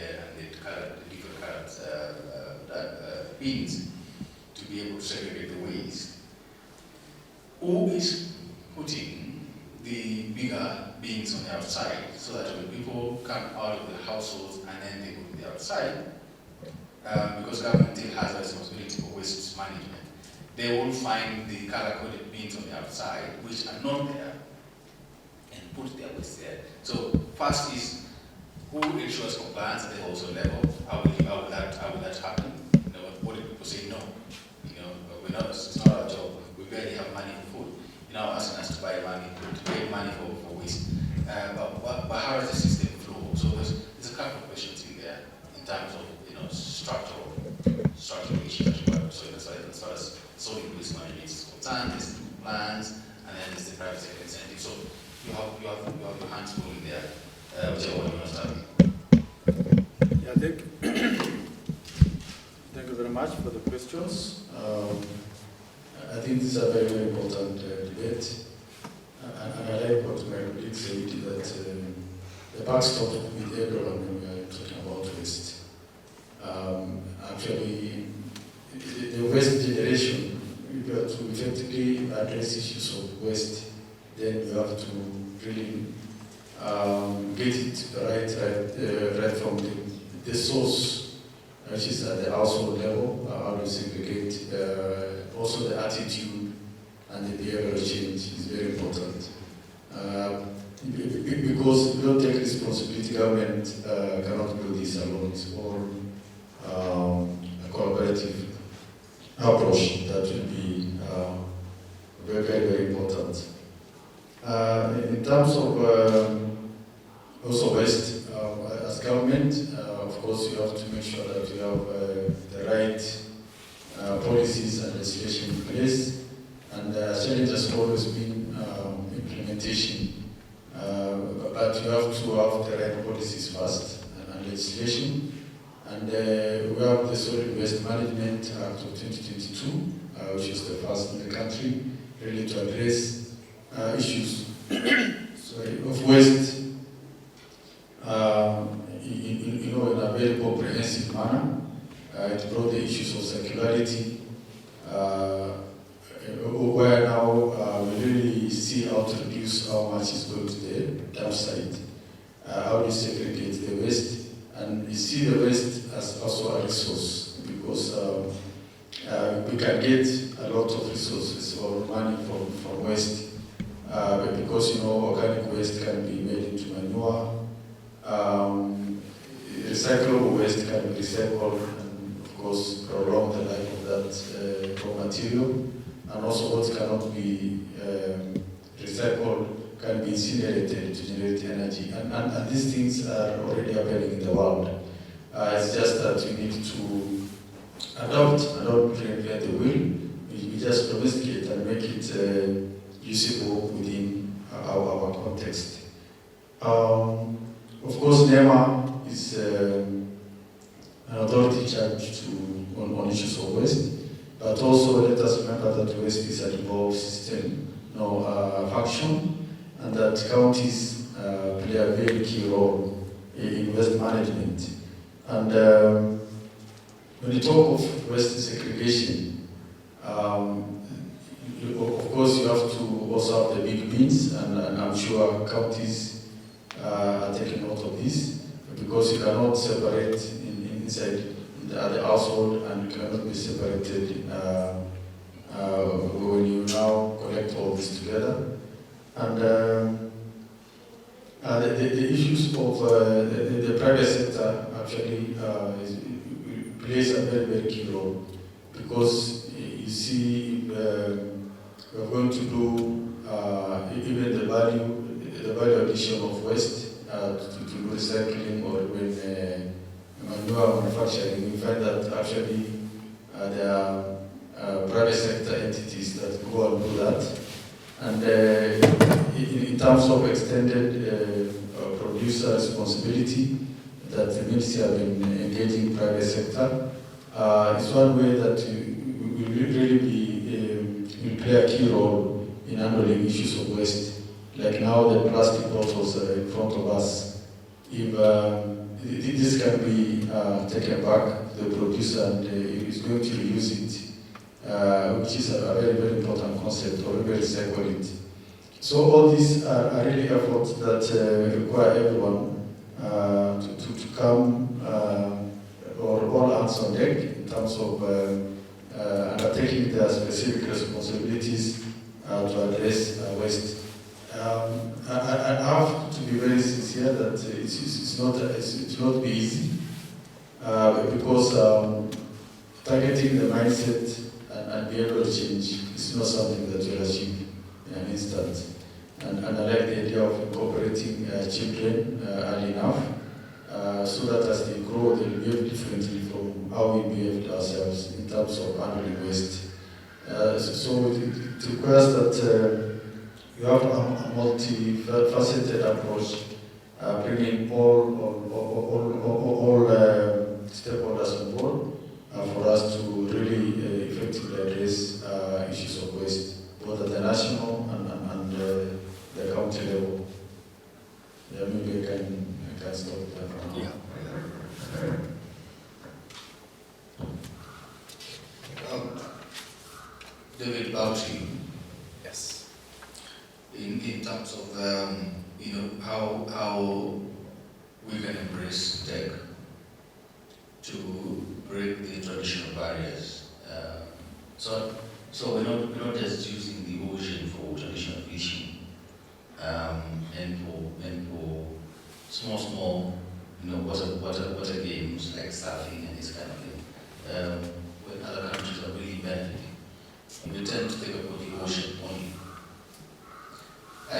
different colored bins to be able to segregate the waste, who is putting the bigger bins on the outside so that when people come out of the households and then they go to the outside, because government still has a responsibility for waste management, they will find the color-coded bins on the outside, which are not there, and put their waste there. So first is, who ensures compliance at the household level? How will that happen? What do people say? No. It's not our job. We barely have money for food. You're now asking us to pay money for waste. But how does the system flow? So there's a couple of questions in there in terms of structural issues. So as far as solid waste management is concerned, there's plans, and then there's the private sector incentive. So you have your hands full in there. Whichever one you want to start with. Yeah, thank you very much for the questions. I think this is a very, very important debate. And I like what my colleague said, that the backstop with everyone when we are talking about waste. Actually, the waste generation, if you have to effectively address issues of waste, then you have to really get it right from the source, which is at the household level, how to segregate. Also the attitude and the behavioral change is very important. Because if you don't take responsibility, government cannot do this alone. It's all a collaborative approach that will be very, very, very important. In terms of also waste, as government, of course, you have to make sure that you have the right policies and legislation in place. And the challenge has always been implementation. But you have to have the right policies first and legislation. And we have the Solid Waste Management Act of 2022, which is the first in the country, really to address issues of waste in a very comprehensive manner. It brought the issues of circularity, where now we really see how to reduce how much is going to the dump site, how do you segregate the waste, and you see the waste as also a resource, because we can get a lot of resources or money from waste, because organic waste can be made into manure, recyclable waste can be recycled and of course prolong the life of that raw material, and also what cannot be recycled can be incinerated to generate energy, and these things are already happening in the world. It's just that we need to adopt and not reinvent the wheel. We just domesticate and make it usable within our context. Of course, NEMA is an authority charged on issues of waste, but also let us remember that waste is an evolved system, function, and that counties play a very key role in waste management. And when you talk of waste segregation, of course you have to also have the big bins, and I'm sure counties are taking note of this, because you cannot separate inside the household, and you cannot be separated when you now collect all this together. And the issues of the private sector actually plays a very, very key role, because you see we're going to do even the value addition of waste to do recycling, or when manure manufacturing, we find that actually there are private sector entities that go and do that. And in terms of extended producer responsibility, that the ministry have been engaging private sector, is one way that we will really will play a key role in handling issues of waste. Like now the plastic bottles in front of us, if this can be taken back to the producer and is going to reuse it, which is a very, very important concept, or very recycle it. So all these are really efforts that require everyone to come, or all hands on deck in terms of undertaking their specific responsibilities to address waste. I have to be very sincere that it's not be easy, because targeting the mindset and behavioral change is not something that you'll achieve in an instant. And I like the idea of incorporating children early enough, so that as they grow, they'll behave differently from how we behaved ourselves in terms of handling waste. So it requires that you have a multifaceted approach, bringing all stakeholders on board for us to really effectively address issues of waste, both at the national and the county level. Yeah, maybe I can stop there for now. Yeah. David, about you. Yes. In terms of how we can embrace tech to break the traditional barriers. So we're not just using the ocean for traditional fishing, and for small water games like surfing and this kind of thing. When other countries are really benefiting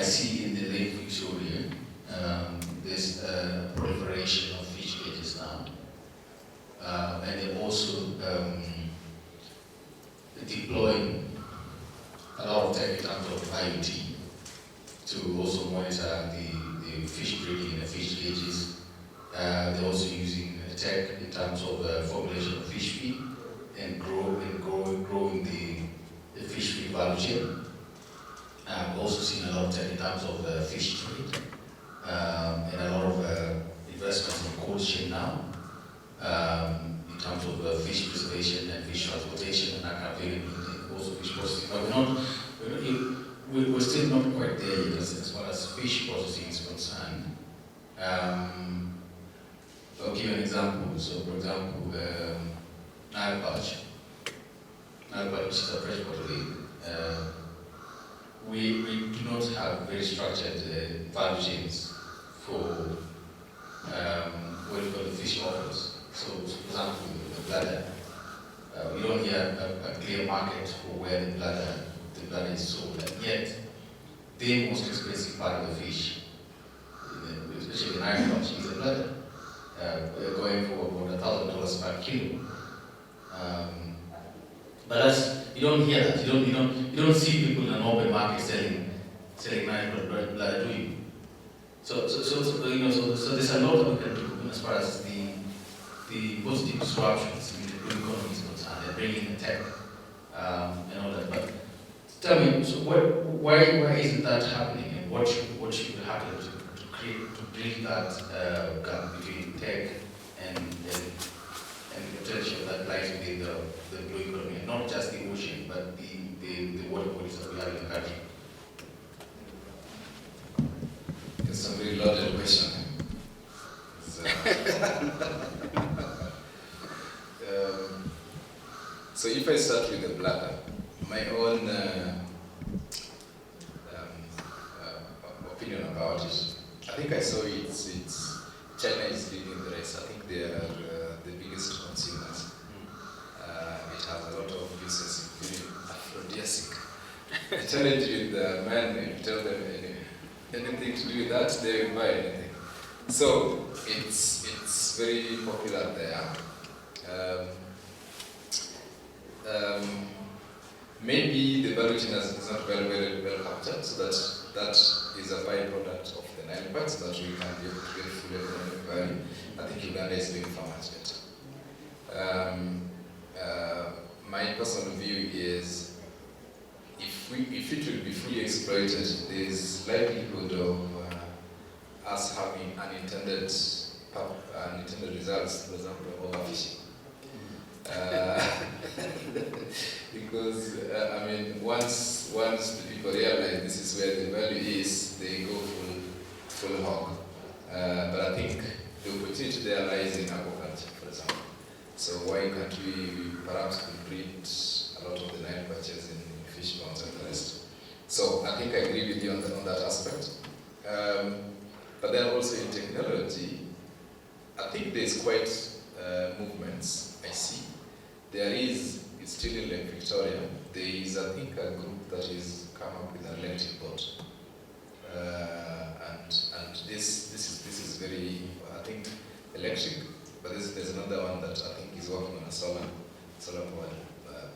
I see in the Lake Victoria, there's a proliferation of fish cages now. And they're also deploying a lot of tech in terms of IoT to also monitor the fish breeding in the fish cages. They're also using tech in terms of formulation of fish feed and growing the fish feed value chain. I've also seen a lot of tech in terms of fish trade and a lot of investments in cold chain now in terms of fish preservation and fish transportation and that kind of thing, and also fish processing. But we're still not quite there yet as far as fish processing is concerned. I'll give you an example. So, for example, Nile perch. Nile perch is a freshwater lake. We do not have very structured value chains for what you call the fish offers. So, for example, the bladder. We don't hear a clear market for where the bladder is sold, and yet the most expensive part of the fish, especially the Nile perch, is the bladder. We're going for about $1,000 per kilo. But that's, you don't hear that. You don't see people in an open market selling Nile bladder, do you? So there's a lot that we can do as far as the positive disruptions in the blue economy is concerned. They're bringing in tech and all that. But tell me, so why isn't that happening, and what should happen to bridge that gap between tech and potential that lies within the blue economy, and not just the ocean, but the water bodies that we have in the country? It's a very loaded question. So if I start with the bladder, my own opinion about it, I think I saw it's China is leading the race. I think they are the biggest consumers. It has a lot of uses, including aphrodisiac. The challenge with the men, if you tell them anything to do with that, they will buy anything. So it's very popular there. Maybe the value chain is not very well captured, so that is a byproduct of the Nile perch, so that we can be able to get full economic value. I think Uganda is doing far much better. My personal view is, if it will be fully exploited, there is likelihood of us having unintended results, for example, overfishing. Because once the people realize this is where the value is, they go full hog. But I think the opportunity there lies in aquaculture, for example. So why can't we perhaps breed a lot of the Nile perches in fish ponds and the rest? So I think I agree with you on that aspect. But then also in technology, I think there's quite movements I see. It's still in Lake Victoria, there is, I think, a group that is come up with an electric boat. And this is very, I think, electric, but there's another one that I think is working on a solar powered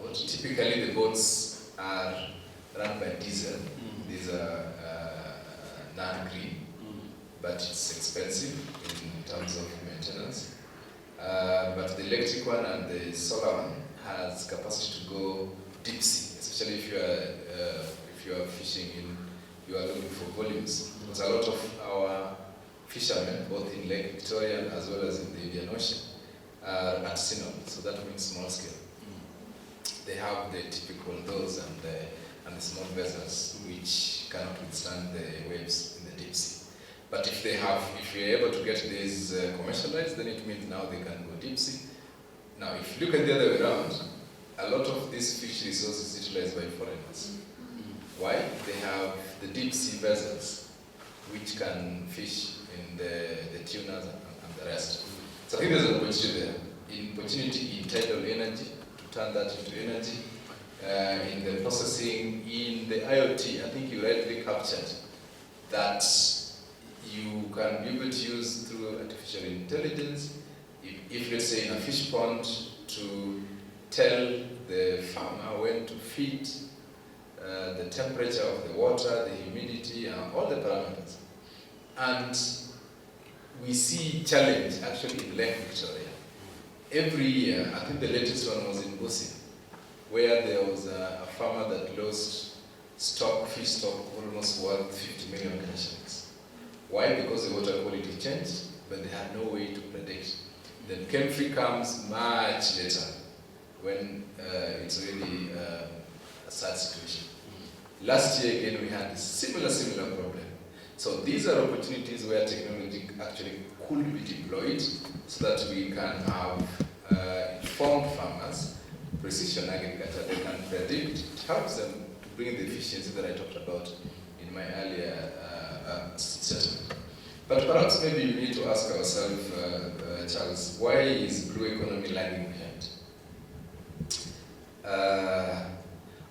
boat. Typically the boats are run by diesel. These are non-green, but it's expensive in terms of maintenance. But the electric one and the solar one has capacity to go deep sea, especially if you are fishing you are looking for volumes. Because a lot of our fishermen, both in Lake Victoria as well as in the Indian Ocean, are artisanal, so that means small scale. They have the typical those and the small vessels which cannot withstand the waves in the deep sea. But if you're able to get these commercialized, then it means now they can go deep sea. Now, if you look at the other way around, a lot of these fish resources is utilized by foreigners. Why? They have the deep sea vessels which can fish in the tunas and the rest. So I think there's an opportunity there. Opportunity in tidal energy, to turn that into energy, in the processing, in the IoT. I think you rightly captured that you can be able to use through artificial intelligence. If let's say in a fish pond, to tell the farmer when to feed, the temperature of the water, the humidity, all the parameters. And we see challenge actually in Lake Victoria. Every year, I think the latest one was in Busi, where there was a farmer that lost fish stock almost worth 50 million shillings. Why? Because the water quality changed, but they had no way to predict. Then Chemfree comes much later, when it's really a sad situation. Last year again we had a similar problem. So these are opportunities where technology actually could be deployed so that we can have informed farmers, precision agriculture. They can predict. It helps them to bring the efficiency that I talked about in my earlier statement. But perhaps maybe we need to ask ourselves, Charles, why is blue economy lagging behind?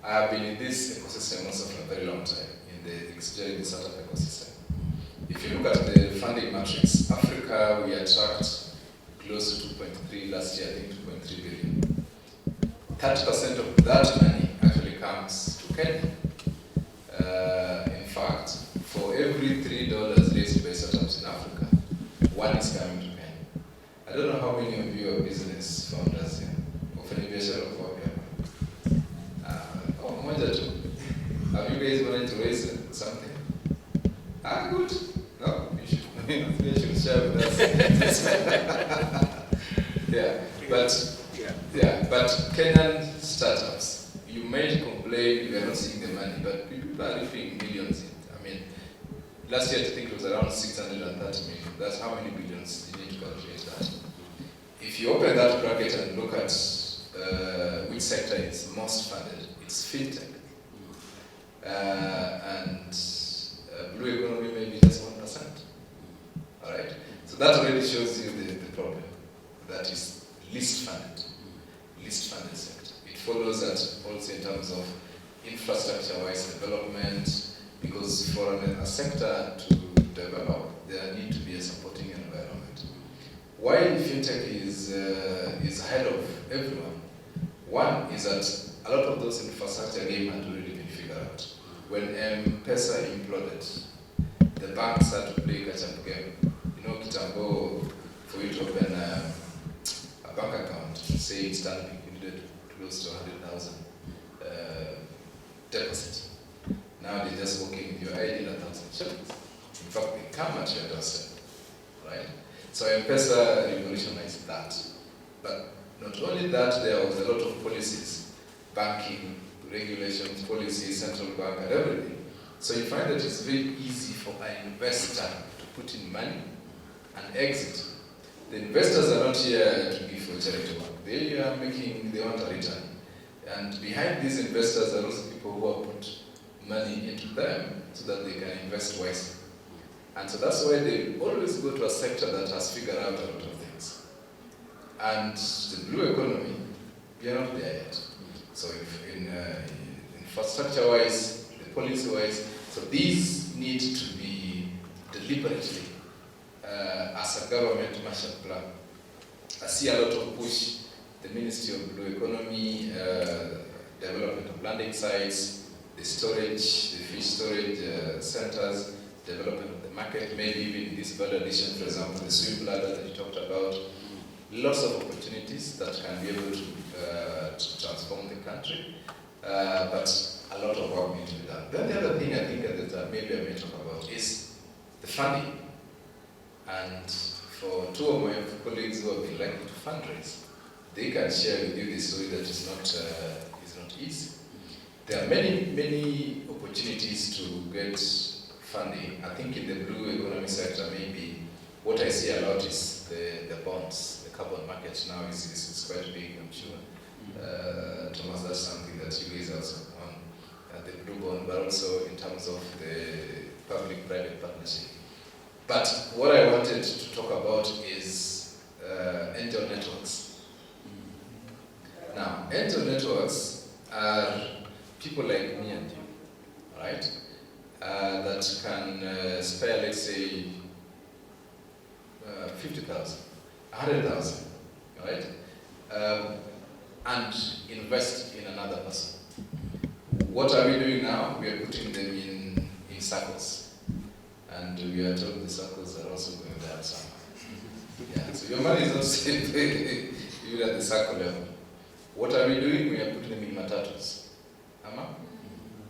I have been in this ecosystem also for a very long time, during the startup ecosystem. If you look at the funding matrix, Africa, we attract close to 2.3, last year I think 2.3 billion. 30% of that money actually comes to Kenya. In fact, for every $3 raised by startups in Africa, one is coming to Kenya. I don't know how many of you are business founders here. Have you guys wanted to raise something? Good. No, you should share with us. But Kenyan startups, you may complain you are not seeing the money, but people are reaping millions. Last year I think it was around 630 million. That's how many billions you need to calculate that. If you open that bracket and look at which sector is most funded, it's fintech. And blue economy maybe just 1%. All right? So that already shows you the problem. That is least funded sector. It follows that also in terms of infrastructure-wise development, because for a sector to develop, there need to be a supporting environment. Why fintech is ahead of everyone? One is that a lot of those infrastructure games had already been figured out. When M-Pesa imploded, the banks had to play catch-up game. Kitambo, for you to open a bank account, say it's done, you needed close to 100,000 deposit. Now they're just working with your ID and 1,000 shillings. In fact, they come at your doorstep, right? So M-Pesa revolutionized that. But not only that, there was a lot of policies, banking, regulations, policies, central bank, and everything. So you find that it's very easy for an investor to put in money and exit. The investors are not here to give for charity work. They want a return. And behind these investors are also people who have put money into them so that they can invest wisely. And so that's why they always go to a sector that has figured out a lot of things. And the blue economy, we are not there yet. So if in infrastructure-wise, the policy-wise, so these need to be deliberately, as a government Marshall Plan. I see a lot of push, the Ministry of Blue Economy, development of landing sites, the storage, the fish storage centers, development of the market, maybe even this bird addition, for example, the swim bladder that you talked about. Lots of opportunities that can be able to transform the country, but a lot of work needs to be done. Then the other thing I think that maybe I may talk about is the funding. And for two of my colleagues who have been lucky to fundraise, they can share with you the story that is not easy. There are many opportunities to get funding. I think in the blue economy sector, maybe what I see a lot is the bonds. The carbon market now is quite big, I'm sure. Thomas, that's something that you guys also on the blue bond, but also in terms of the public-private partnership. But what I wanted to talk about is angel networks. Now, angel networks are people like me and you, right? That that can spare, let's say, 50,000, 100,000, right? And invest in another person. What are we doing now? We are putting them in circles. And we are told the circles are also going there somewhere. Yeah, so your money is not safe even at the circle level. What are we doing? We are putting them in matatus,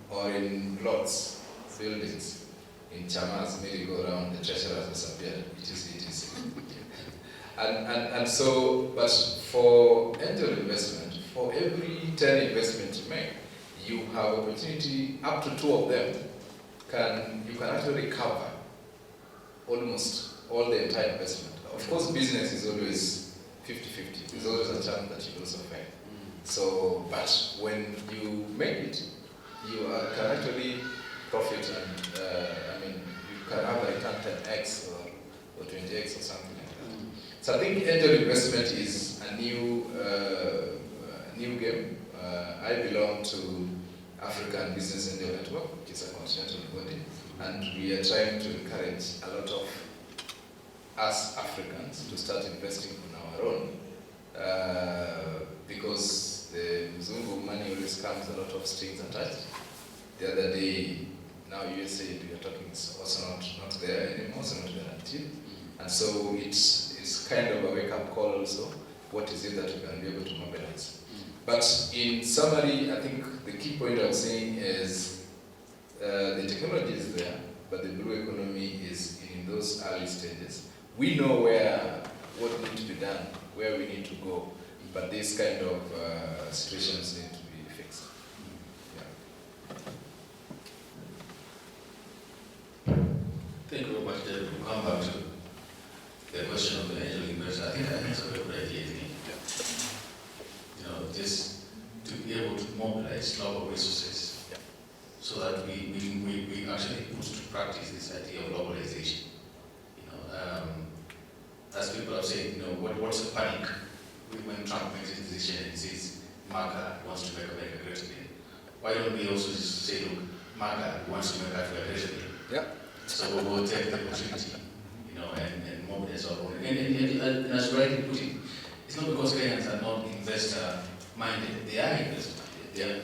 or in lots, buildings, in chamas, merry-go-round, the treasurer has disappeared, etc. And so, but for angel investment, for every 10 investments you make, you have opportunity, up to 2 of them, you can actually cover almost all the entire investment. Of course, business is always 50-50. There's always a chance that you also fail. So, but when you make it, you can actually profit, and you can have a return 10x or 20x or something like that. So I think angel investment is a new game. I belong to African Business Angel Network, which is a continental body, and we are trying to encourage a lot of us Africans to start investing on our own, because the Mzungu money always comes a lot of strings attached. The other day, now USA, we are talking, it's also not there anymore, so not guaranteed. And so it's kind of a wake-up call also. What is it that we can be able to mobilize? But in summary, I think the key point I was saying is the technology is there, but the blue economy is in those early stages. We know what needs to be done, where we need to go, but these kind of situations need to be fixed. Yeah. Thank you very much, David. We'll come back to the question of the angel investor. I think that's a very good idea, isn't it? Just to be able to mobilize local resources, so that we actually put to practice this idea of globalization. As people have said, what's the panic when Trump makes his decision and says MAGA wants to make America great again? Why don't we also just say, look, MAGA wants to make Africa great again? Yeah. So we'll take the opportunity, and mobilize our own. And as rightly put it, it's not because Kenyans are not investor-minded. They are investor-minded.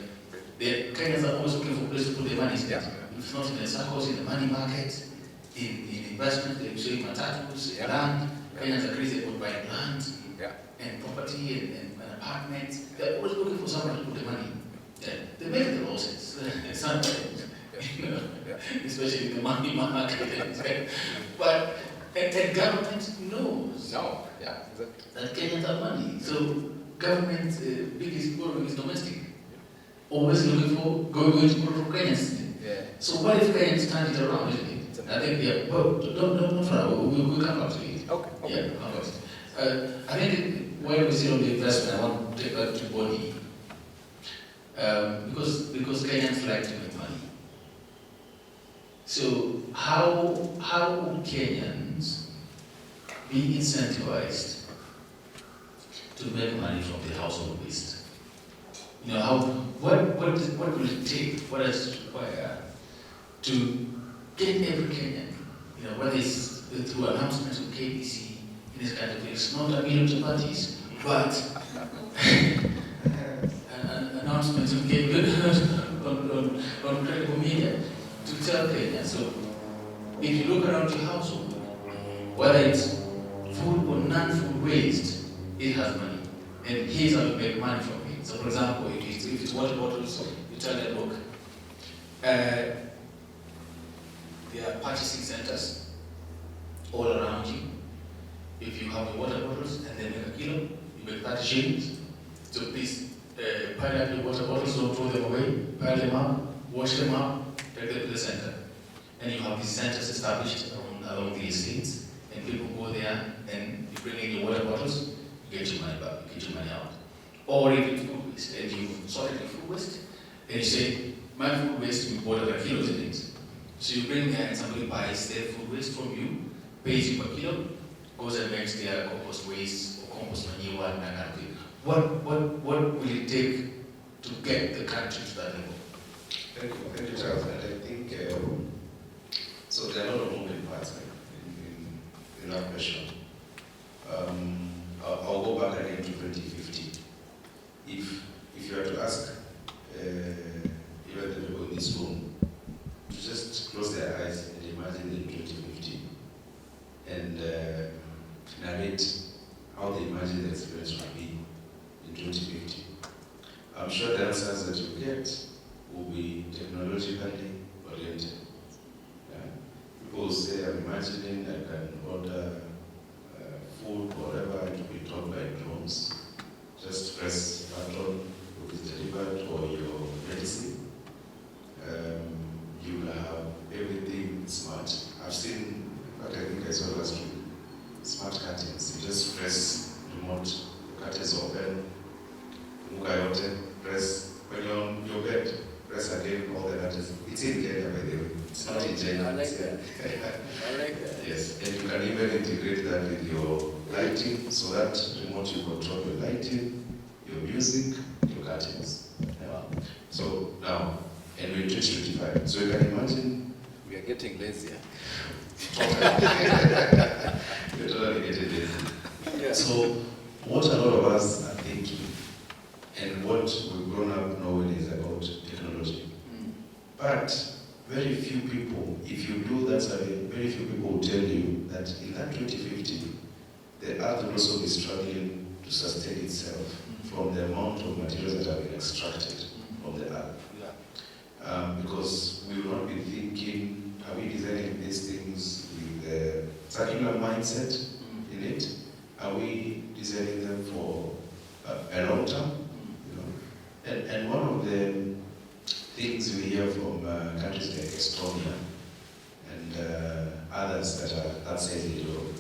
Kenyans are always looking for places to put their money. If it's not in the circles, in the money market, in investment, they're showing matatus, land. Kenyans are crazy about buying land and property and apartments. They're always looking for someone to put the money. They make the losses. Sometimes, especially in the money market. But and government knows that Kenyans have money. So government's biggest borrowing is domestic. Always looking for going to borrow from Kenyans. So what if Kenyans turn it around, isn't it? I think, don't try. We'll come back to it. Okay. Yeah, come back to it. I think when we sit on the investment, I want to take that to body. Because Kenyans like to make money. So how would Kenyans be incentivized to make money from the household waste? What will it take? What does it require to get every Kenyan, whether it's through announcements of KBC in this kind of thing, it's not a million chapatis, but announcements of on credible media to tell Kenyans. So if you look around your household, whether it's food or non-food waste, it has money. And here's how you make money from it. So for example, if it's water bottles, you tell them, look, there are purchasing centers all around you. If you have your water bottles and they make a kilo, you make 30 shillings. So please pile up your water bottles, don't throw them away, pile them up, wash them up, take them to the center. And you have these centers established along the estates, and people go there and you bring in your water bottles, you get your money back, you get your money out. Or if it's food waste, and you sort your food waste, and you say, my food waste, we bought a kilos in it. So you bring there and somebody buys their food waste from you, pays you per kilo, goes and makes their compost waste or compost manure and that kind of thing. What will it take to get the country to that level? Thank you, Charles. And I think eyes and imagine in 2050 and narrate how they imagine the experience will be in 2050. I'm sure the answers that you get will be technologically oriented. People will say, I'm imagining I can order food, whatever, it will be done by drones. Just press a button, it is delivered, or your medicine. You will have everything smart. I've seen, but I think I saw last week, smart curtains. You just press remote, the curtains open, press, when you're on your bed, press again, all the curtains. It's in Kenya, by the way. It's not in China. I like that. I like that. Yes, and you can even integrate that with your lighting, so that remote you control your lighting, your music, your curtains. Yeah. So now, and we're in 2025, so you can imagine We are getting lazier. we're totally getting lazy. Yeah. So what a lot of us are thinking, and what we've grown up knowing is about technology. But very few people, if you do that survey, very few people will tell you that in that 2050, the earth will also be struggling to sustain itself from the amount of materials that have been extracted from the earth. Because we will not be thinking, are we designing these things with a circular mindset in it? Are we designing them for a long term? You know? And one of the things we hear from countries like Estonia and others that are outside Europe,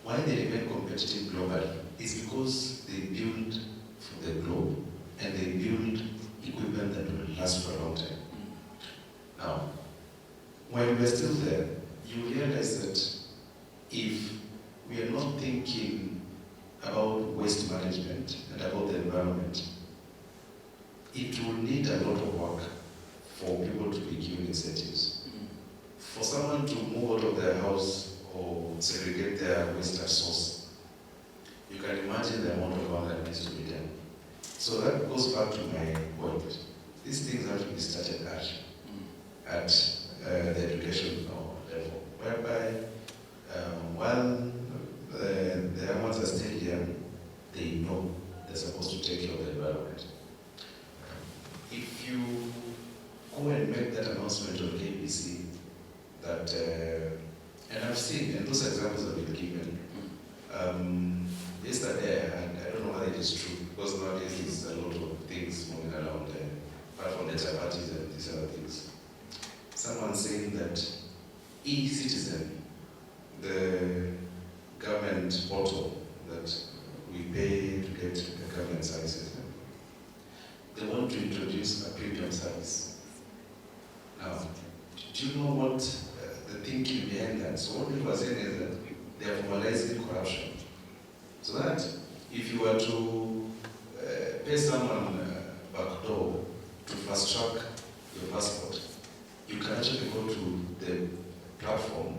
why they remain competitive globally is because they build for the globe and they build equipment that will last for a long time. Now, when we're still there, you realize that if we are not thinking about waste management and about the environment, it will need a lot of work for people to be given incentives. For someone to move out of their house or segregate their waste at source, you can imagine the amount of work that needs to be done. So that goes back to my point. These things have to be started at the education level, whereby while the young ones are still young, they know they're supposed to take care of the environment. If you go and make that announcement on KBC, that, and I've seen, and those examples have been given, yesterday, I don't know whether it is true, because nowadays there's a lot of things moving around there, apart from the parties and these other things. Someone saying that e-citizen, the government portal that we pay to get the government services, they want to introduce a premium service. Now, do you know what the thinking behind that? So what people are saying is that they are formalizing corruption. So that if you were to pay someone backdoor to fast track your passport, you can actually go to the platform,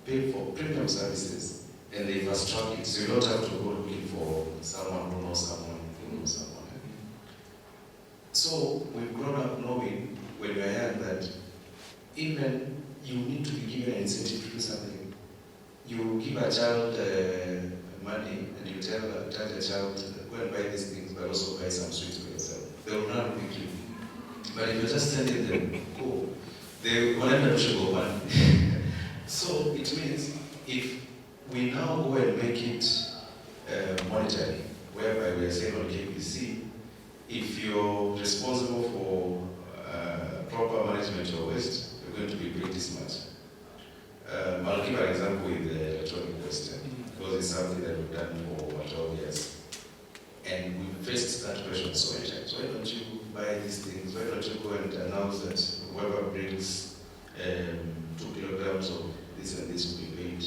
pay for premium services, and they fast track it. So you don't have to go looking for someone who knows someone who knows someone. So we've grown up knowing when we are young that even you need to be given an incentive to do something. You give a child money and you tell the child, go and buy these things, but also buy some sweets for yourself. They will not quickly. But if you're just telling them, go, they will end up to go one. So it means if we now go and make it monetary, whereby we are saying on KBC, if you're responsible for proper management of waste, you're going to be paid this much. I'll give an example with the electronic waste, because it's something that we've done for 12 years. And we faced that question so many times. Why don't you buy these things? Why don't you go and announce that whoever brings 2 kilograms of this and this will be paid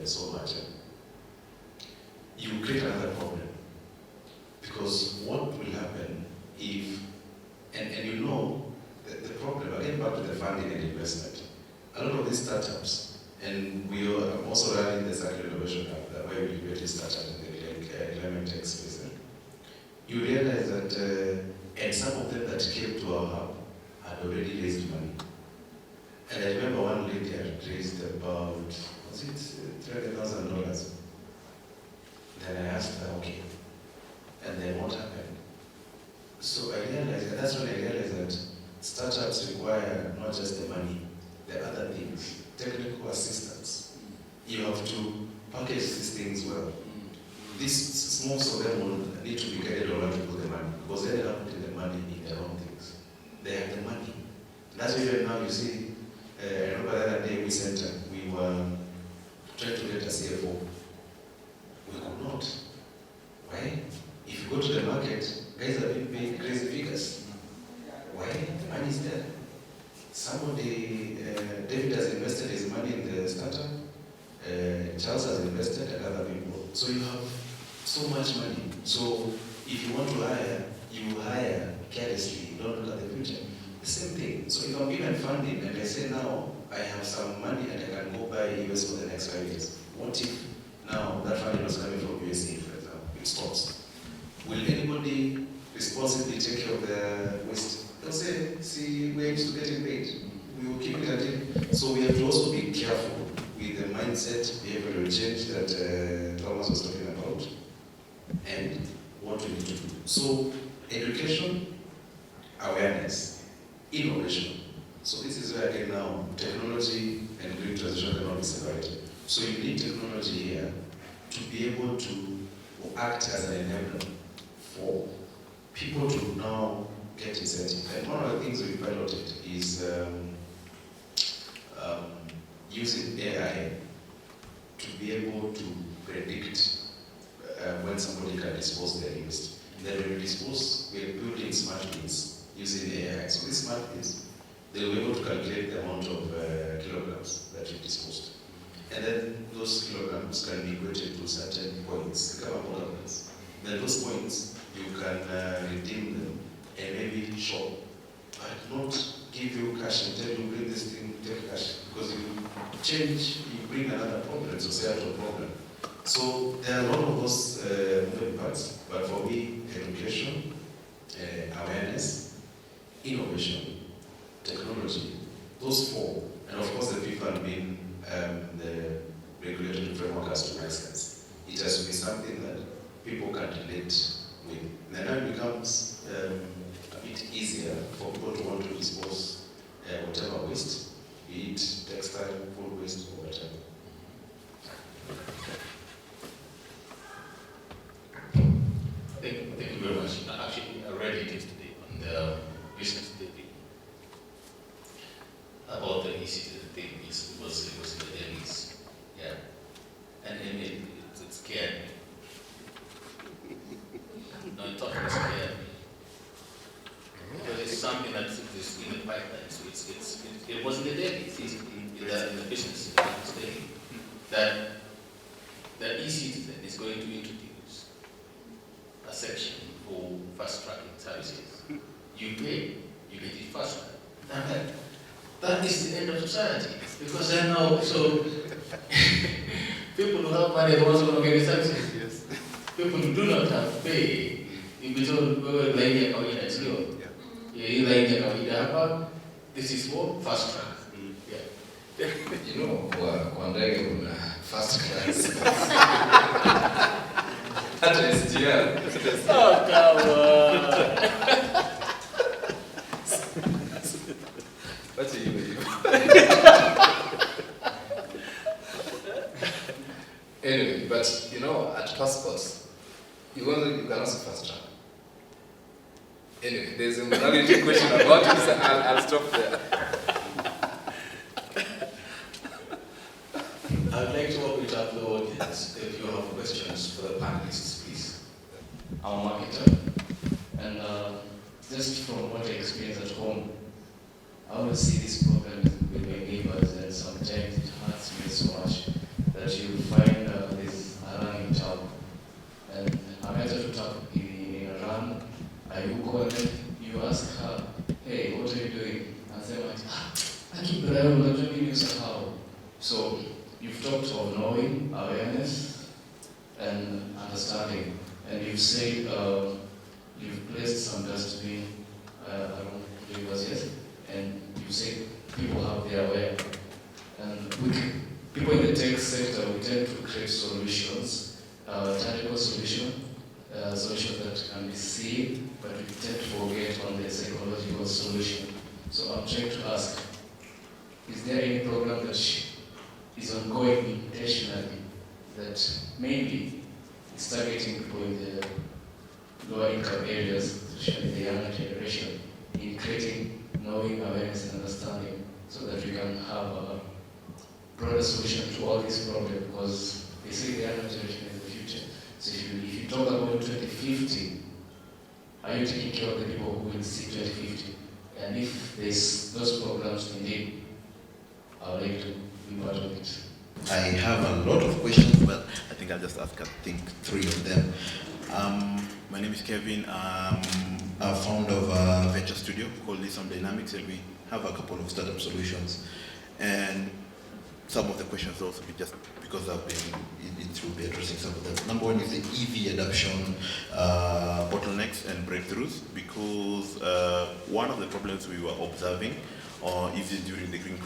so much? You create another problem. Because what will happen if, and you know, the problem, again back to the funding and investment, a lot of these startups, and we are also running the Circular Innovation Hub, where we create startups in the climate tech space. You realize that, and some of them that came to our hub had already raised money. And I remember one lady had raised about, was it $300,000? Then I asked her, okay, and then what happened? So I realized, and that's when I realized that startups require not just the money, there are other things, technical assistance. You have to package these things well. Most of them will need to be guided on where to put the money, because they have put the money in their own things. They have the money. That's why even now you see, I remember the other day we were trying to get a CFO. We could not. Why? If you go to the market, guys have been paying crazy figures. Why? The money is there. Somebody, David has invested his money in the startup, Charles has invested, and other people. So you have so much money. So if you want to hire, you hire carelessly, you don't look at the future. The same thing. So if I'm given funding and I say now I have some money and I can go buy US for the next 5 years, what if now that funding was coming from USA, for example, it stops? Will anybody responsibly take care of the waste? They'll say, see, we're used to getting paid. We will keep it until. So we have to also be careful with the mindset, behavioral change that Thomas was talking about, and what we need to do. So education, awareness, innovation. So this is where again now technology and green transition cannot be separated. So you need technology here to be able to act as an enabler for people to now get incentive. And one of the things we piloted is using AI to be able to predict when somebody can dispose their waste. Then when we dispose, we are building smart bins using AI. So these smart bins, they will be able to calculate the amount of kilograms that you disposed. And then those kilograms can be equated to certain points, the carbon points. Then those points, you can redeem them and maybe shop, but not give you cash and tell you bring this thing, take cash, because you change, you bring another problem, societal problem. So there are a lot of those moving parts, but for me, education, awareness, innovation, technology, those four, and of course the people being the regulatory framework has to make sense. It has to be something that people can relate with. And then it becomes a bit easier for people to want to dispose whatever waste, be it textile, food waste, or whatever. Thank you very much. Actually, I read it yesterday on the business daily about the e-citizen thing. It was in the dailies, yeah, and it scared me. No, it totally scared me because it's something that is in the pipeline. So it was in the dailies, in the business daily, that the e-citizen is going to introduce a section for fast tracking services. You pay, you get it fast track. That is the end of society. Because then now, so people who have money are the ones who don't get the services. Yes. People who do not have pay, if we told wewe laini ya kawaida sio. Hii laini ya kawaida hapa, this is for fast track. Yeah. You know, kwa ndege kuna fast class. Hata SGR. Oh, come on. What are you? Anyway, but you know, at passports, you can also fast track. Anyway, there's a morality question about it, so I'll stop there. I'd like to open it up to the audience. If you have questions for the panelists, please. I'm a marketer, and just from what I experience at home, I always see this problem with my neighbors, and sometimes it hurts me so much that you find this running tap, and I'm able to tap in a run. You call them, you ask her, hey, what are you doing? And say, I keep the level, I'm doing use how. So you've talked of knowing, awareness, and understanding, and you've said you've placed some dustbin around rivers, yes, and you said people have their way. And people in the tech sector, we tend to create solutions, tangible solutions that can be seen, but we tend to forget on the psychological solution. So I'm trying to ask, is there any program that is ongoing intentionally that maybe is targeting people in the lower income areas, especially the younger generation, in creating knowing, awareness, and understanding so that we can have a broader solution to all these problems? Because they say the younger generation is the future. So if you talk about 2050, are you taking care of the people who will see 2050? And if there's those programs indeed, I would like to be part of it. I have a lot of questions, but I think I'll just ask, I think, 3 of them. My name is Kevin. I'm a founder of a venture studio called Listen Dynamics, and we have a couple of startup solutions. And some of the questions will also be just because I've been, it will be addressing some of them. Number one is the EV adoption bottlenecks and breakthroughs, because one of the problems we were observing even during the Green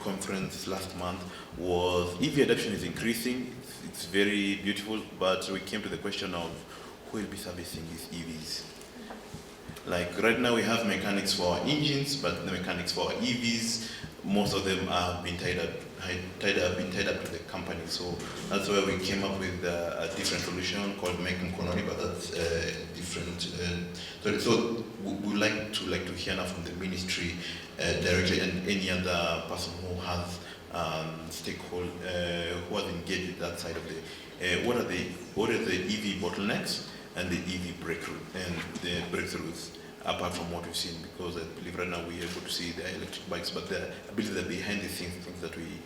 Conference last month was EV adoption is increasing. It's very beautiful, but we came to the question of who will be servicing these EVs. Like right now we have mechanics for our engines, but the mechanics for our EVs, most of them are being tied up to the company. So that's why we came up with a different solution called Make Mkononi, but that's different. So we would like to hear now from the ministry directly, and any other person who has stakeholder who has engaged with that side of the what are the EV bottlenecks and the EV breakthrough and the breakthroughs, apart from what we've seen, because I believe right now we're able to see the electric bikes, but I believe that behind the scenes things that we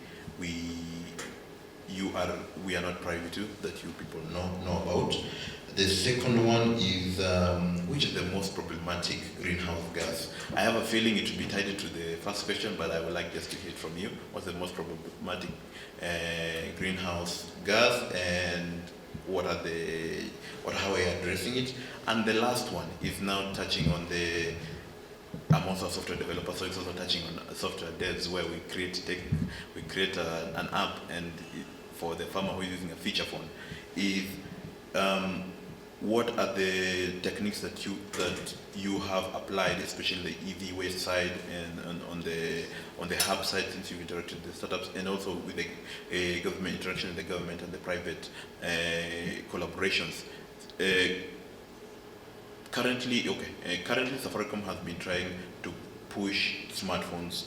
are not privy to, that you people know about. The second one is which is the most problematic greenhouse gas? I have a feeling it will be tied to the first question, but I would like just to hear from you. What's the most problematic greenhouse gas, and how are you addressing it? And the last one is now touching on I'm also a software developer, so it's also touching on software devs, where we create an app, and for the farmer who is using a feature phone, is what are the techniques that you have applied, especially the EV waste side and on the hub side, since you've interacted with the startups, and also with the government interaction with the government and the private collaborations. Currently, Safaricom has been trying to push smartphones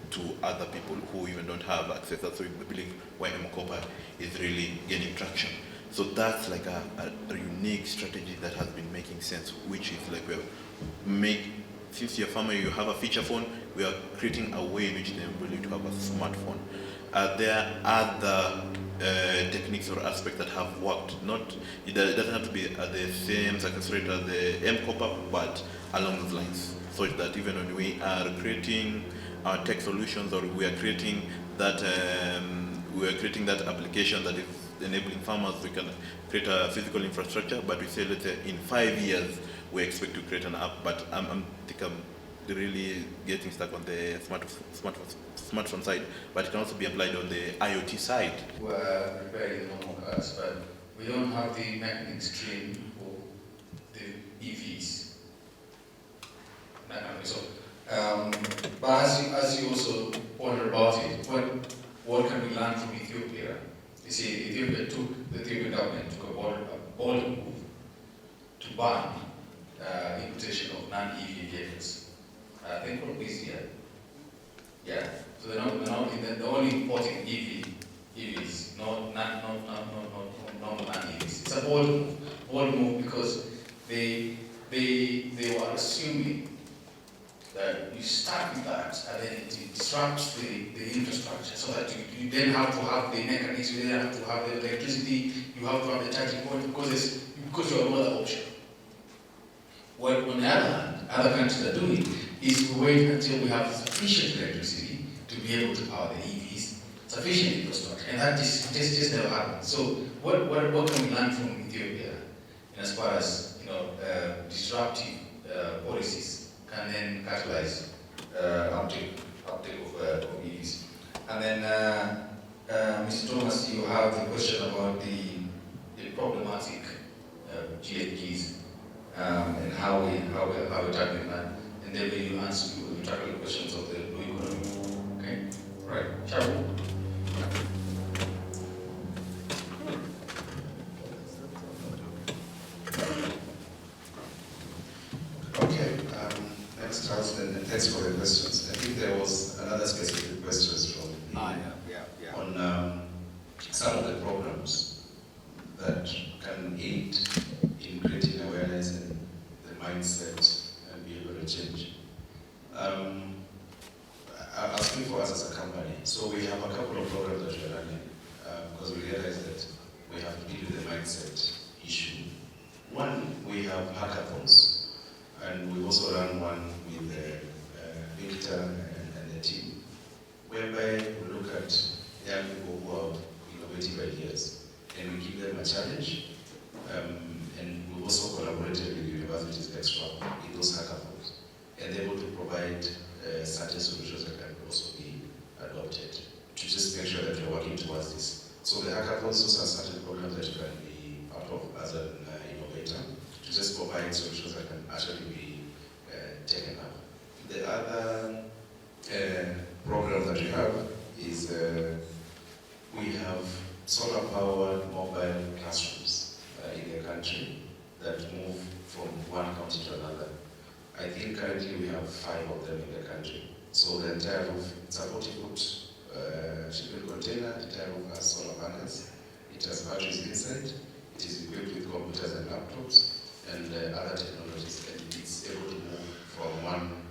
to other people who even don't have access. That's why we believe why M-Copper is really gaining traction. So that's like a unique strategy that has been making sense, which is like since you're a farmer, you have a feature phone, we are creating a way in which they enable you to have a smartphone. Are there other techniques or aspects that have worked? It doesn't have to be at the same success rate as the M-Copper, but along those lines, so that even when we are creating our tech solutions, or we are creating that application that is enabling farmers, we can create a physical infrastructure, but we say, let's say in 5 years we expect to create an app. But I think I'm really getting stuck on the smartphone side, but it can also be applied on the IoT side. We're preparing the normal cars, but we don't have the mechanics trained for the EVs. So, but as you also pointed about it, what can we learn from Ethiopia? You see, the Ethiopian government took a bold move to ban importation of non-EV vehicles. I think for this year. Yeah. So they're only importing EVs, not non-EVs. It's a bold move because they were assuming that you start with that and then it disrupts the infrastructure, so that you then have to have the mechanics, you then have to have the electricity, you have to have the charging point, because you have no other option. What, on the other hand, other countries are doing is we wait until we have sufficient electricity to be able to power the EVs, sufficient infrastructure, and that just never happens. So what can we learn from Ethiopia in as far as disruptive policies can then catalyze uptake uptake of EVs. And then, Mr. Thomas, you have the question about the problematic GHGs and how we're tackling that. And then you tackle the questions of the blue economy. Okay? Right. Shall we? Okay, next house, and thanks for the questions. I think there was another specific questions from on some of the programs that can aid in creating awareness and the mindset and behavioral change. I'll speak for us as a company. So we have a couple of programs that we're running because we realize that we have to deal with the mindset issue. One, we have hackathons, and we also run one with Victor and the team, whereby we look at young people who have innovative ideas, and we give them a challenge, and we also collaborated with universities extra in those hackathons, and they're able to provide certain solutions that can also be adopted to just make sure that we're working towards this. So the hackathons also are certain programs that you can be part of as an innovator, to just provide solutions that can actually be taken up. The other program that we have is we have solar-powered mobile classrooms in the country that move from one county to another. I think currently we have 5 of them in the country. So the entire roof, it's a 40-foot shipping container, the entire roof has solar panels. It has batteries inside. It is equipped with computers and laptops and other technologies, and it's able to move from one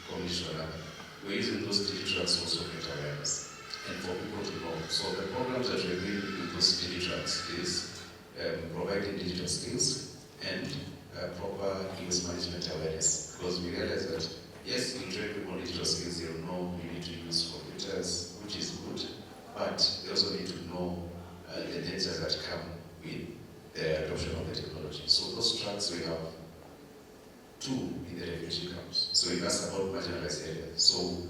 community to another. We're using those digital trucks also to create awareness and for people to know. So the programs that we're doing with those digital trucks is providing digital skills and proper use management awareness, because we realize that yes, you train people on digital skills, they'll know you need to use computers, which is good, but they also need to know the dangers that come with the adoption of the technology. So those trucks, we have 2 in the refugee camps. So we asked about marginalized areas. So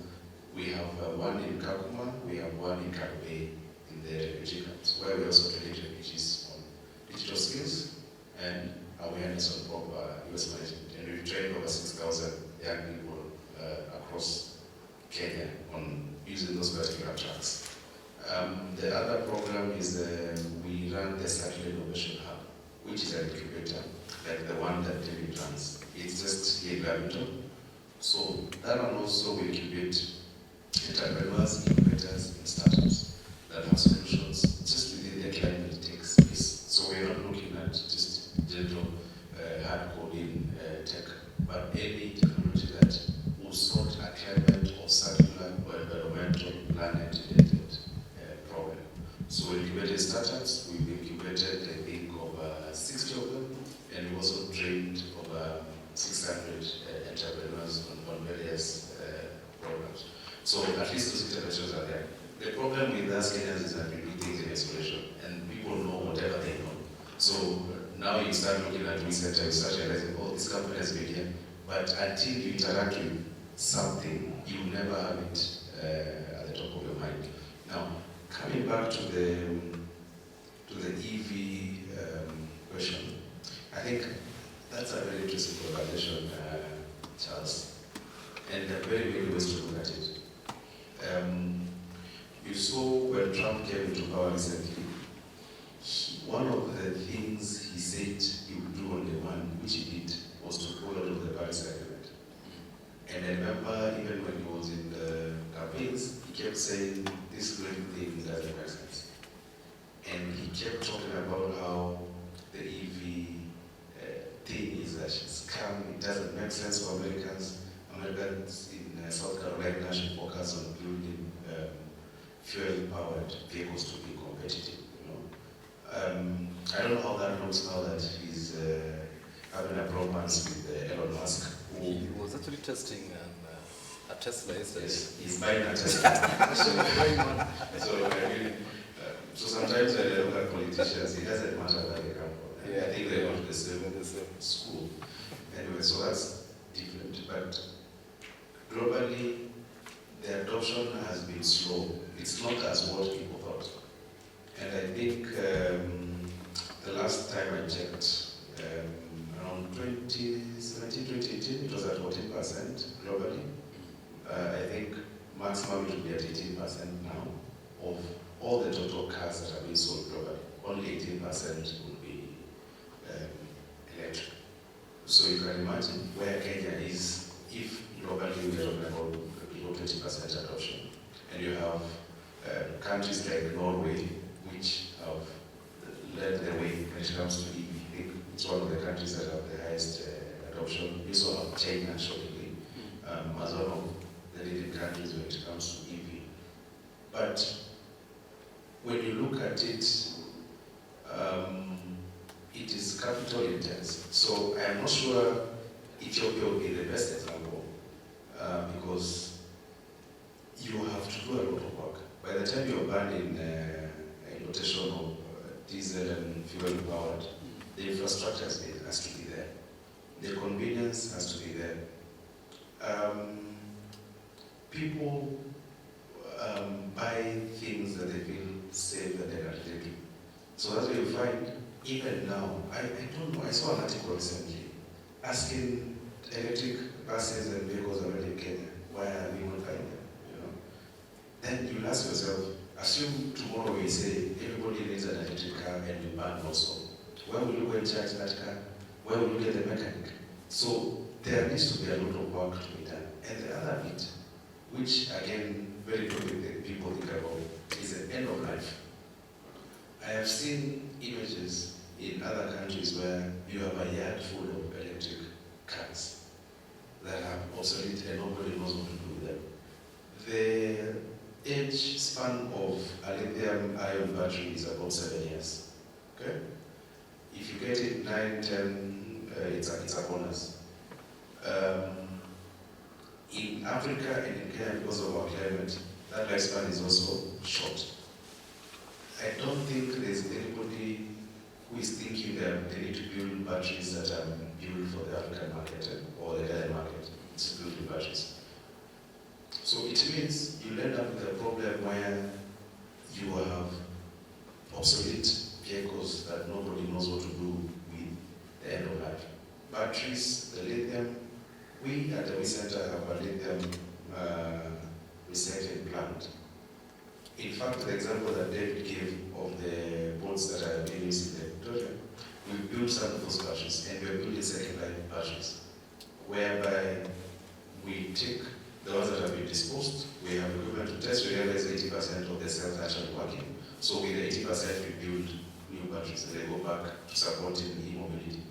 we have one in Kakuma, we have one in Karube in the refugee camps, where we also train refugees on digital skills and awareness on proper US management. And we've trained over 6,000 young people across Kenya on using those particular trucks. The other program is we run the Circular Innovation Hub, which is an incubator, like the one that David runs. It's just here in Lavington. So that one also will incubate entrepreneurs, innovators, and startups that have solutions just within the climate tech space. So we're not looking at just general hard coding tech, but any technology that will sort a climate or circular or environmental planet-related problem. So we incubated startups, we've incubated, I think, over 60 of them, and we also trained over 600 entrepreneurs on various programs. So at least those interventions are there. The problem with us Kenyans is that we do things in isolation, and people know whatever they know. So now you start looking at research and you start realizing, oh, this company has been here. But until you interact with something, you never have it at the top of your mind. Now, coming back to the EV question, I think that's a very interesting conversation, Charles, and there are very many ways to look at it. You saw when Trump came into power recently, one of the things he said he would do on day one, which he did, was to pull out of the Paris Agreement. And I remember even when he was in the campaigns, he kept saying, this green thing doesn't make sense. And he kept talking about how the EV thing is a scam, it doesn't make sense for Americans. Americans in South Carolina should focus on building fuel-powered vehicles to be competitive. I don't know how that looks now that he's having a bromance with Elon Musk. He was actually testing a Tesla yesterday. Yes, he's buying a Tesla. So sometimes when I look at politicians, it doesn't matter where they come from. I think they go to the same school. Anyway, so that's different. But globally, the adoption what people thought. And I think the last time I checked, around 2017, 2018, it was at 14% globally. I think maximum it will be at 18% now of all the total cars that are being sold globally. Only 18% will be electric. So you can imagine where Kenya is if globally we are talking about below 20% adoption. And you have countries like Norway, which have led the way when it comes to EV. I think it's one of the countries that have the highest adoption. You also have China, shockingly, as one of the leading countries when it comes to EV. But when you look at it, it is capital intense. So I am not sure Ethiopia will be the best example because you have to do a lot of work. By the time you're burning a rotation of diesel and fuel powered, the infrastructure has to be there. The convenience has to be there. People buy things that they feel safe and they can relate to. So that's why you find, even now, I don't know, I saw an article recently asking electric buses and vehicles already in Kenya, why are we not buying them? Then you ask yourself, assume tomorrow we say everybody needs an electric car and we ban also. Where will you go and charge that car? Where will you get the mechanic? So there needs to be a lot of work to be done. And the other bit, which again, very quickly people think about, is the end of life. I have seen images in other countries where you have a yard full of electric cars that are obsolete and nobody knows what to do with them. The age span of a lithium-ion battery is about 7 years. Okay? If you get it 9, 10, it's a bonus. In Africa and in Kenya, because of our climate, that lifespan is also short. I don't think there's anybody who is thinking that they need to build batteries that are built for the African market or the Ghanaian market. It's building batteries. So it means you end up with a problem where you have obsolete vehicles that nobody knows what to do with the end of life. Batteries, the lithium, we at the We Center have a lithium recycling plant. In fact, the example that David gave of the boats that are being used in the Victoria, we built some of those batteries and we're building second life batteries, whereby we take the ones that have been disposed, we have equipment to test, we realize 80% of the cells are actually working. So with the 80% we build new batteries and they go back to supporting e-mobility.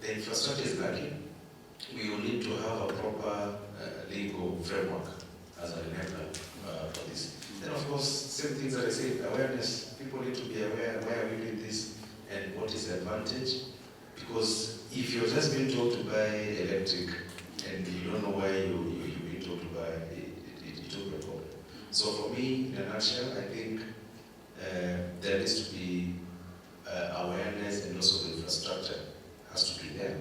The infrastructure is lacking. We will need to have a proper legal framework as an enabler for this. Then of course, same things that I say, awareness. People need to be aware, why are we doing this and what is the advantage? Because if you're just being told to buy electric and you don't know why you're being told to buy, it will be a problem. So for me, in a nutshell, I think there needs to be awareness and also the infrastructure has to be there.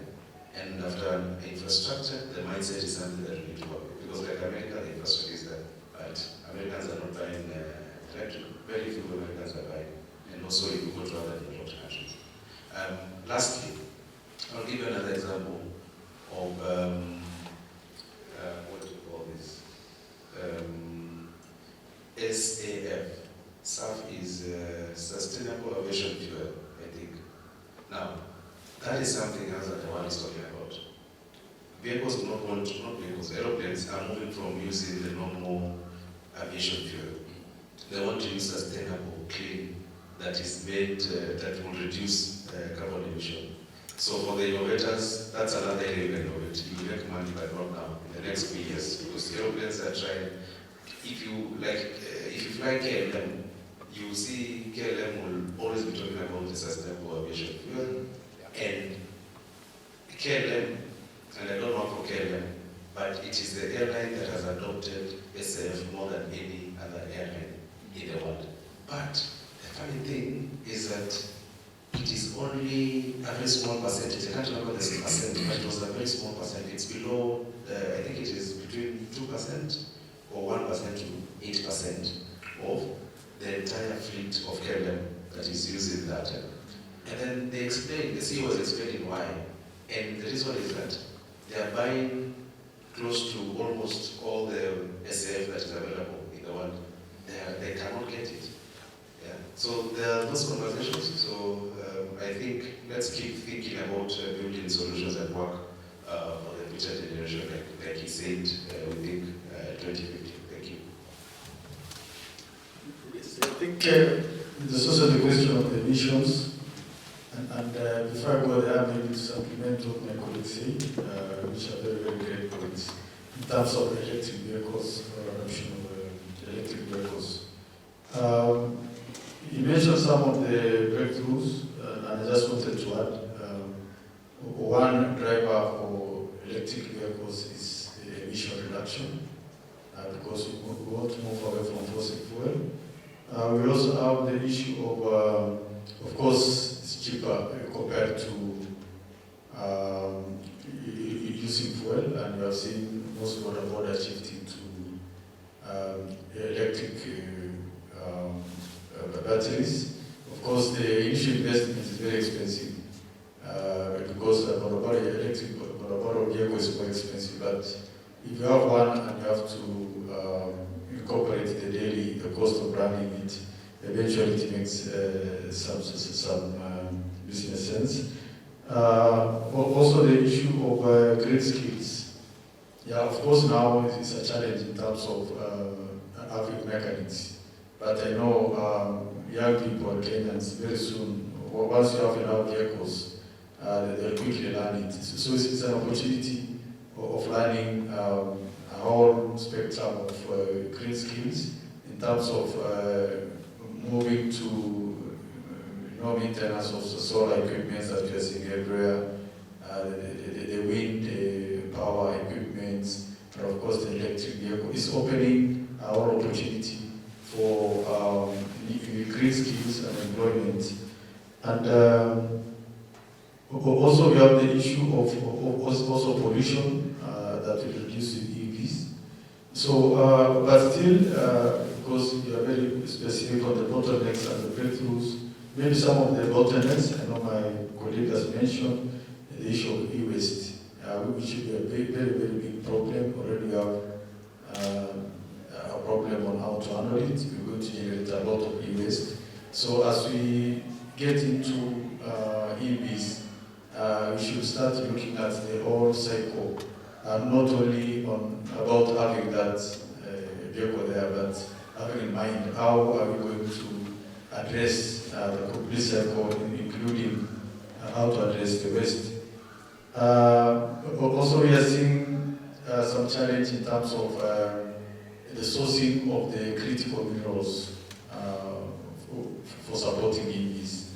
And after infrastructure, the mindset is something that we need to work with. Because like America, the infrastructure is there. But Americans are not buying electric. Very few Americans are buying. And also if you go to other developed countries. Lastly, I'll give you another example of, what do you call this? SAF. SAF is Sustainable Aviation Fuel, I think. Now, that is something else that the world is talking about. Vehicles not vehicles, aeroplanes are moving from using the normal aviation fuel. They want to use sustainable, clean, that is made, that will reduce carbon emission. So for the innovators, that's another area you can innovate. You will make money, but not now, in the next few years, because aeroplanes are trying. If you fly KLM, you see KLM will always be talking about the sustainable aviation fuel. And KLM, and I don't know for KLM, but it is the airline that has adopted SAF more than any other airline in the world. But the funny thing is that it is only a very small percentage. I can't remember the percent, but it was a very small percent. It's below, I think it is between 2% or 1% to 8% of entire fleet of cable that is using that. And then they explained, the CEO was explaining why. And the reason is that they are buying close to almost all the SAF that is available in the world. They cannot get it. Yeah. So there are those conversations. So I think let's keep thinking about building solutions that work for the future generation, like he said, within 2050. Thank you. Yes, I think there's also the question of the emissions. And before I go there, maybe to supplement what my colleagues say, which are very, very great points, in terms of electric vehicles or adoption of electric vehicles. You mentioned some of the breakthroughs, and I just wanted to add, one driver for electric vehicles is emission reduction, because we want to move away from fossil fuel. We also have the issue of course, it's cheaper compared to using fuel, and we have seen most border shifting to electric batteries. Of course, the initial investment is very expensive because electric vehicle is more expensive. But if you have one and you have to incorporate the cost of running it, eventually it makes some business sense. Also the issue of grid skills. Yeah, of course now it's a challenge in terms of having mechanics. But I know young people, Kenyans, very soon, once you have enough vehicles, they'll quickly learn it. So it's an opportunity of learning a whole spectrum of grid skills in terms of moving to maintenance of the solar equipment that we are seeing everywhere, the wind power equipment, and of course the electric vehicle is opening our opportunity for grid skills and employment. And also we have the issue of also pollution that will reduce with EVs. So, but still, because you are very specific on the bottlenecks and the breakthroughs, maybe some of the bottlenecks, I know my colleague has mentioned the issue of e-waste, which should be a very, very big problem. Already we have a problem on how to handle it. We're going to generate a lot of e-waste. So as we get into EVs, we should start looking at the whole cycle, not only about having that vehicle there, but having in mind how are we going to address the complete cycle, including how to address the waste. Also, we are seeing some challenge in terms of the sourcing of the critical minerals for supporting EVs.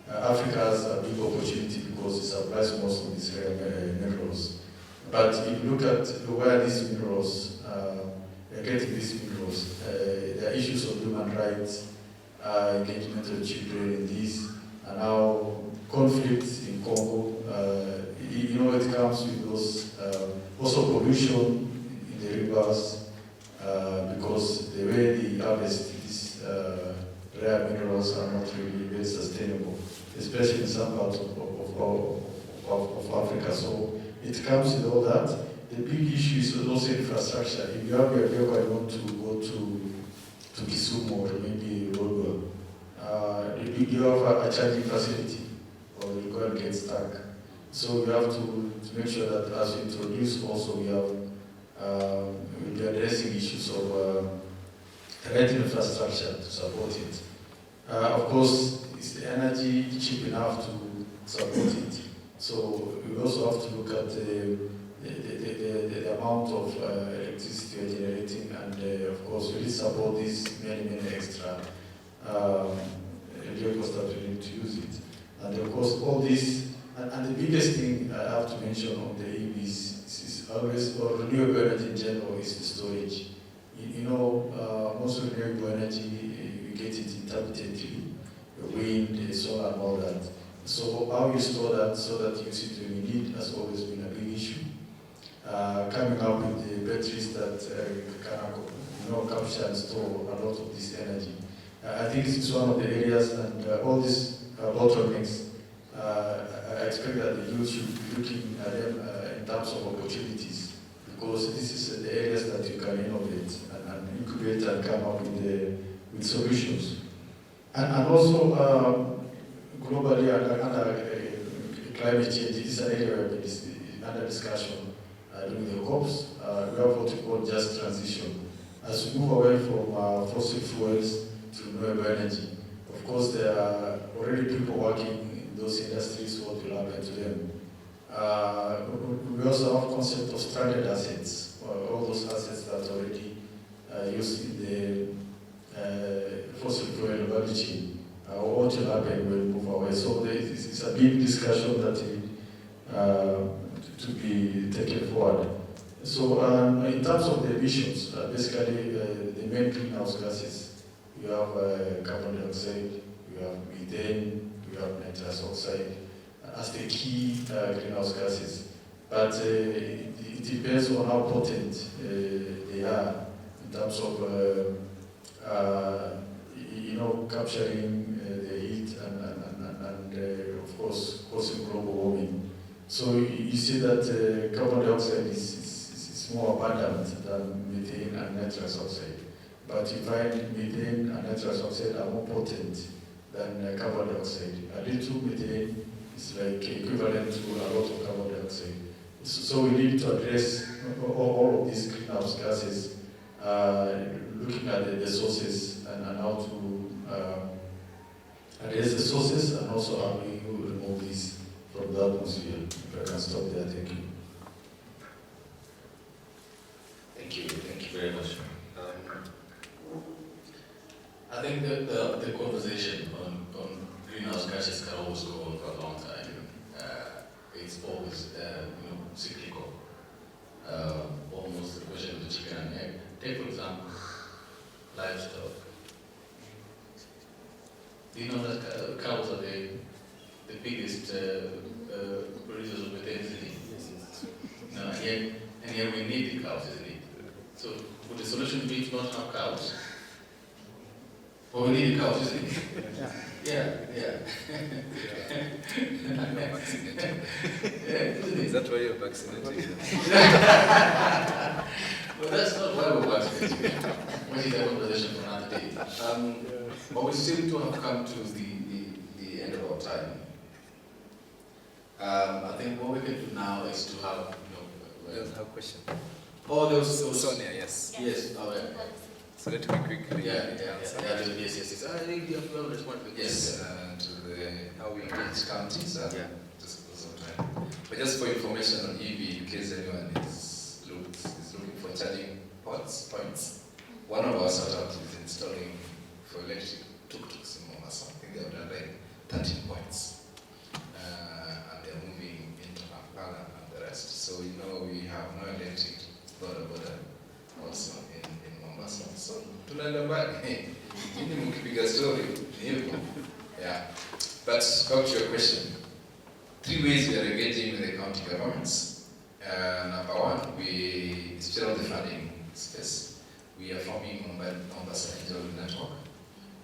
Africa has a big opportunity because it supplies most of these minerals. But if you look at where these minerals, getting these minerals, there are issues of human rights, engagement of children in this, and now conflicts in Congo. It comes with those, also pollution in the rivers, because the way they harvest these rare minerals are not really very sustainable, especially in some parts of Africa. So it comes with all that. The big issue is also infrastructure. If you have your vehicle and want to go to Kisumu or maybe Rodwa, you have a charging facility, or you go and get stuck. So you have to make sure that as you introduce also we'll be addressing issues of right infrastructure to support it. Of course, is the energy cheap enough to support it? So we also have to look at the amount of electricity we're generating, and of course we need to support these many extra vehicles that we need to use it. And of course all this, and the biggest thing I have to mention on the EVs is always, or renewable energy in general, is the storage. Most renewable energy, you get it intermittently, the wind, the solar, and all that. So how you store that so that you use it when you need has always been a big issue. Coming up with the batteries that can capture and store a lot of this energy. I think it's one of the areas, and all these bottlenecks, I expect that the youth should be looking at them in terms of opportunities, because this is the areas that you can innovate and incubate and come up with solutions. And also, globally, under climate change, this is an area where is under discussion during the COPs. We have what we call just transition. As we move away from fossil fuels to renewable energy, of course, there are already people working in those industries. What will happen to them? We also have concept of stranded assets, all those assets that are already used in the fossil fuel value chain. What will happen when we move away? So it's a big discussion that to be taken forward. So in terms of the emissions, basically the main greenhouse gases, you have carbon dioxide, you have methane, you have nitrous oxide as the key greenhouse gases. But it depends on how potent they are in terms of capturing the heat and of course causing global warming. So you see that carbon dioxide is more abundant than methane and nitrous oxide. But you find methane and nitrous oxide are more potent than carbon dioxide. A little methane is like equivalent to a lot of carbon dioxide. So we need to address all of these greenhouse gases, looking at the sources and how to address the sources, and also how we remove these from the atmosphere. If I can stop there, thank you. Thank you very much. I think that the conversation on greenhouse gases can always go on for a long time. It's always cyclical. Almost the question of the chicken and egg. Take for example, livestock. Do you know that cows are the biggest producers of methane? No, and yet we need the cows, isn't it? So would the solution be to not have cows? But we need the cows, isn't it? Yeah. I'm not vaccinated. Is that why you're vaccinated? Well, that's not why we're vaccinated. We need that conversation for another day. But we seem to have come to the end of our time. I think what we can do now is to have, I have a question. Oh, there was Sonia, yes. Yes, oh, yeah. So let me quickly. Yes. I think you have to respond to Yes, to how we engage counties. Just for some time. But just for information on EV, in case anyone is looking for charging points, one of our startups is installing for electric tuk-tuks in Mombasa. I think they have done like 13 points. And they're moving into Kampala and the rest. So we have no electric border also in Mombasa. So tunaenda mbali. Ini mkipiga story hivyo. Yeah. But back to your question. 3 ways we are engaging with the county governments. Number one, we still on the funding space. We are forming Mombasa Angel Network,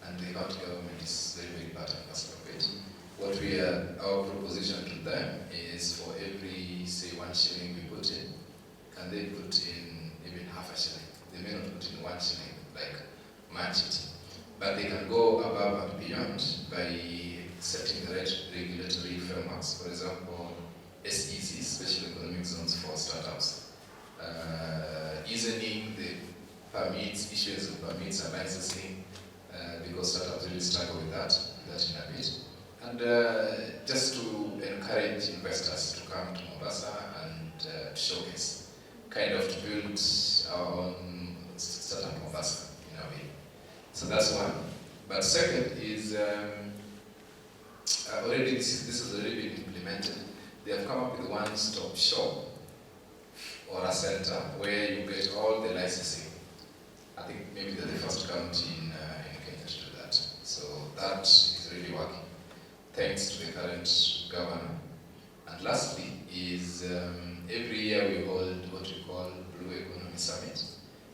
and the county government is very part and parcel of it. Our proposition to them is for every, say, 1 shilling we put in, can they put in even half a shilling? They may not put in 1 shilling, like match it. But they can go above and beyond by setting the right regulatory frameworks. For example, SECs, Special Economic Zones for startups, easing the permits, issuance of permits and licensing, because startups really struggle with that in a bit. And just to encourage investors to come to Mombasa and showcase, kind of to build our own startup Mombasa in a way. So that's one. But second is, already this has already been implemented. They have come up with a one-stop shop or a center where you get all the licensing. I think maybe they're the first county in Kenya to do that. So that is really working, thanks to the current governor. And lastly is every year we hold what we call Blue Economy Summit,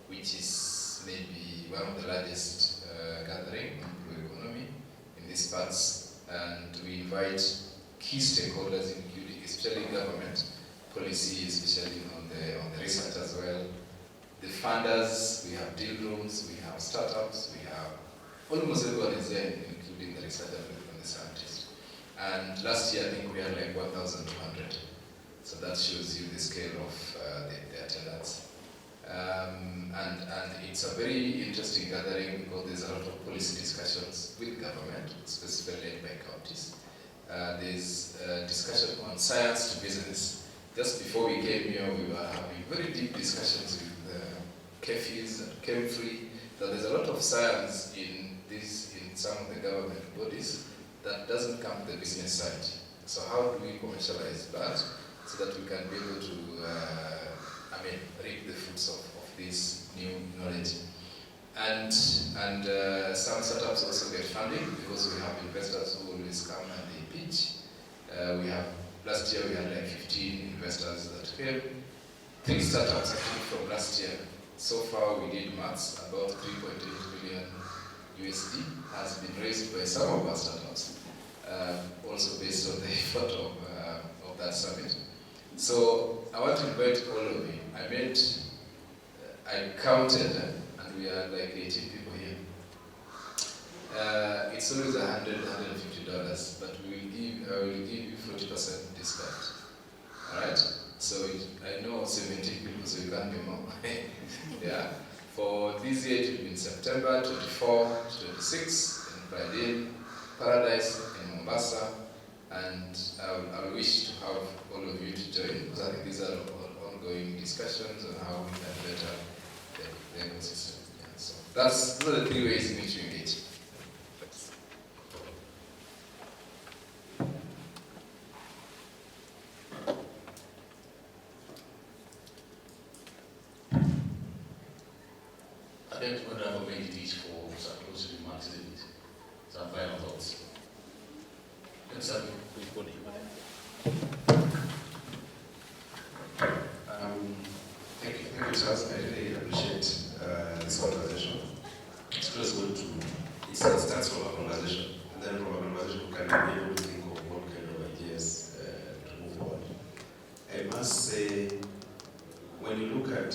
which is maybe one of the largest gathering on experts, and we invite key stakeholders, including especially government, policy, especially on the research as well. The funders, we have deal rooms, we have startups, we have almost everyone is there, including the researchers and the scientists. And last year, I think we had like 1,200. So that shows you the scale of the attendance. And it's a very interesting gathering because there's a lot of policy discussions with government, specifically led by counties. There's a discussion on science to business. Just before we came here, we were having very deep discussions with KEFIs and KEMFRI, that there's a lot of science in some of the government bodies that doesn't come to the business side. So how do we commercialize that so that we can be able to reap the fruits of this new knowledge? And some startups also get funding because we have investors who always come and they pitch. Last year we had like 15 investors that came. 3 startups actually from last year. So far we did maths, about 3.8 billion USD has been raised by some of our startups, also based on the effort of that summit. So I want to invite all of you. I counted, and we are like 18 people here. It's always $100, $150, but I will give you 40% discount. All right? So I know 17 people, so you can't be more. Yeah. For this year, it will be in September 24, 26 in Berlin, Paradise in Mombasa, and I wish to have all of you to join because I think these are ongoing discussions on how we can better the ecosystem. Yeah, so those are the 3 ways in which we engage. Thanks. I don't want to have a main teach for some closely remarks, isn't it? Some final thoughts. Let's have Thank you, Charles. I really appreciate this conversation. It's just good to, it starts from a conversation, and then from a conversation we can be able to think of what kind of ideas to move forward. I must say, when you look at,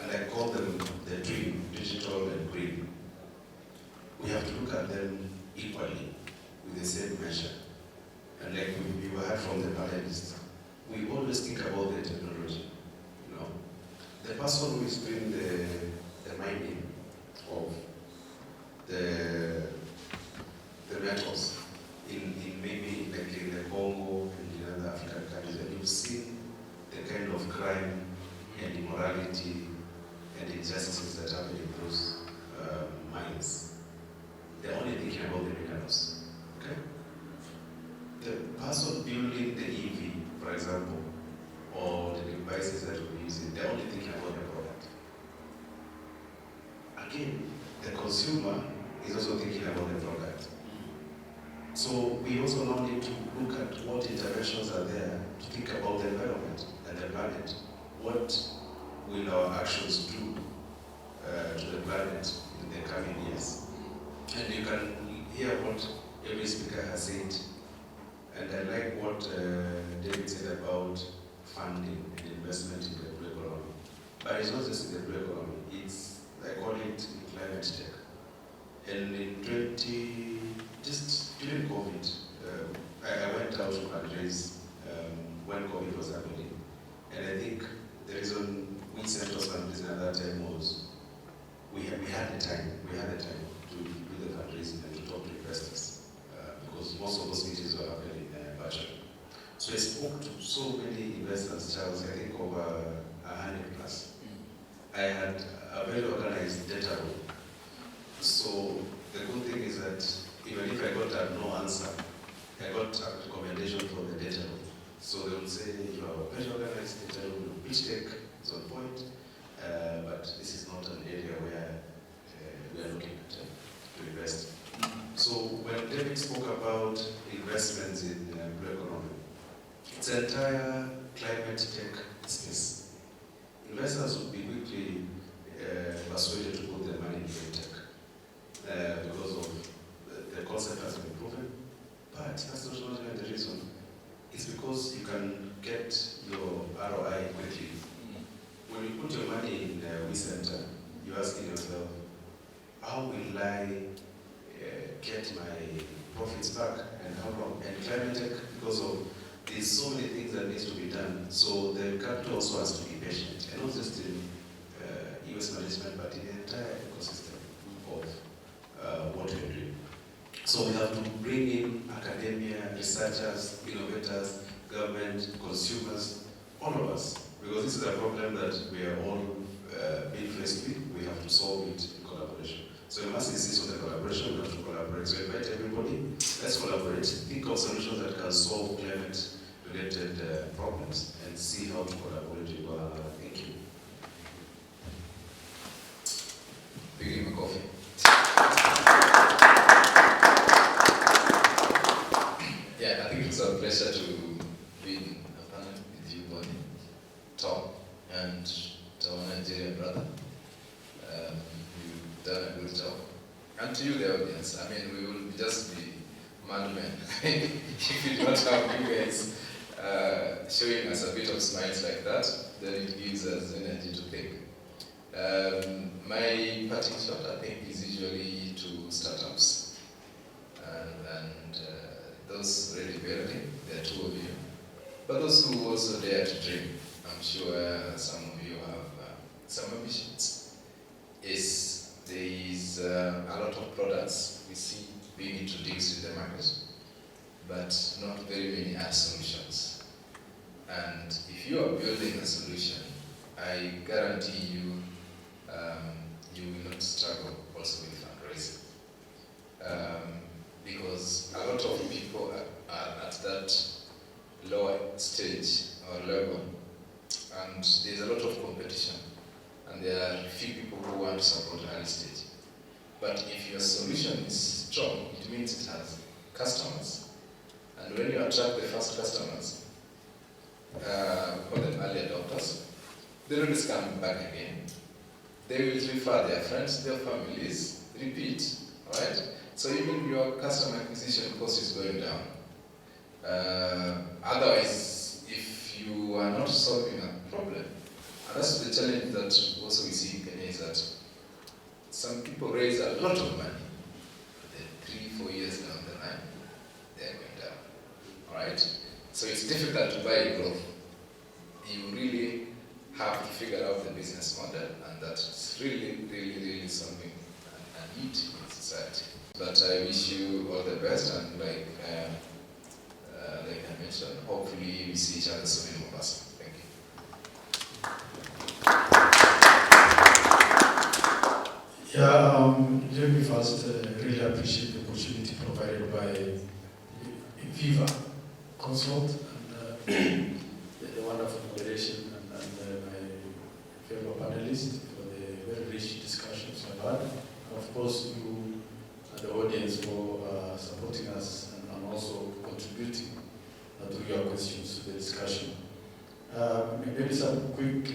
and I call them the twin, digital and green, we have to look at them equally with the same measure. And like we heard from the panelists, we always think about the technology. You know, the person who is doing the mining of the metals in maybe like in the Congo and in other African countries, and you've seen the kind of crime and immorality and injustices that happen in those mines. They're only thinking about the minerals. Okay? The person building the EV, for example, or the devices that we're using, they're only thinking about the product. Again, the consumer is also thinking about the product. So we also now need to look at what interventions are there to think about the environment and the planet. What will our actions do to the planet in the coming years? And you can hear what every speaker has said. And I like what David said about funding and investment in the blue economy. But it's not just in the blue economy, it's, I call it climate tech. And in just during COVID, I went out to fundraise when COVID was happening. And I think the reason we sent us fundraising at that time was we had the time to do the fundraising and to talk to investors because most of those meetings were happening virtually. So I spoke to so many investors, Charles, I think over 100 plus. I had a very organized data room. So the good thing is that even if I got no answer, I got a recommendation for the data room. So they would say, you have a very organized data room, pitch deck is on point, but this is not an area where we are looking at to invest. So when David spoke about investments in blue economy, it's an entire climate tech space. Investors would be quickly persuaded to put their money in green tech because of get my profits back? And how long? And climate tech, because of there's so many things that needs to be done. So the capital also has to be patient, and not just in US management, but in the entire ecosystem of what we're doing. So we have to bring in academia, researchers, innovators, government, consumers, all of us, because this is a problem that we are all being faced with. We have to solve it in collaboration. So we must insist on the collaboration. We have to collaborate. So invite everybody. Let's collaborate. Think of solutions that can solve climate-related problems, and see how to collaborate with one another. Thank you. Big him a coffee. Yeah, I think it's a pleasure to be in a panel with you, Bonnie, Tom, and our Nigerian brother. You've done a good job. And to you, the audience, I mean, we will just be madmen if we don't have you guys showing us a bit of smiles like that. Then it gives us energy to think. My parting shot, I think, is usually to startups and those really building. There are two of you, but those who also dare to dream. I'm sure some of you have some ambitions. There is a lot of products we see being introduced in the market, but not very many are solutions. And if you are building a solution, I guarantee you, you will not struggle also with fundraising. Because a lot of people are at that lower stage or level, and there's a lot of competition, and there are few people who want to support early stage. But if your solution is strong, it means it has customers. And when you attract the first customers, call them early adopters, they don't just come back again. They will refer their friends, their families, repeat, right? So even your customer acquisition cost is going down. Otherwise, if you are not solving a problem, and that's the challenge that also we see in Kenya, is that some people raise a lot of money, but then 3-4 years down the line, they're going down, all right? So it's difficult to buy growth. You really have to figure out the business model, and that's really, really, really something a need in society. But I wish you all the best, and like I mentioned, hopefully we see each other soon in Mombasa. Thank you. Yeah, let me first really appreciate the opportunity provided by Viva Consult and the wonderful moderation and my fellow panelists for the very rich discussions we've had. Of course, you and the audience for supporting us and also contributing through your questions to the discussion. Maybe some quick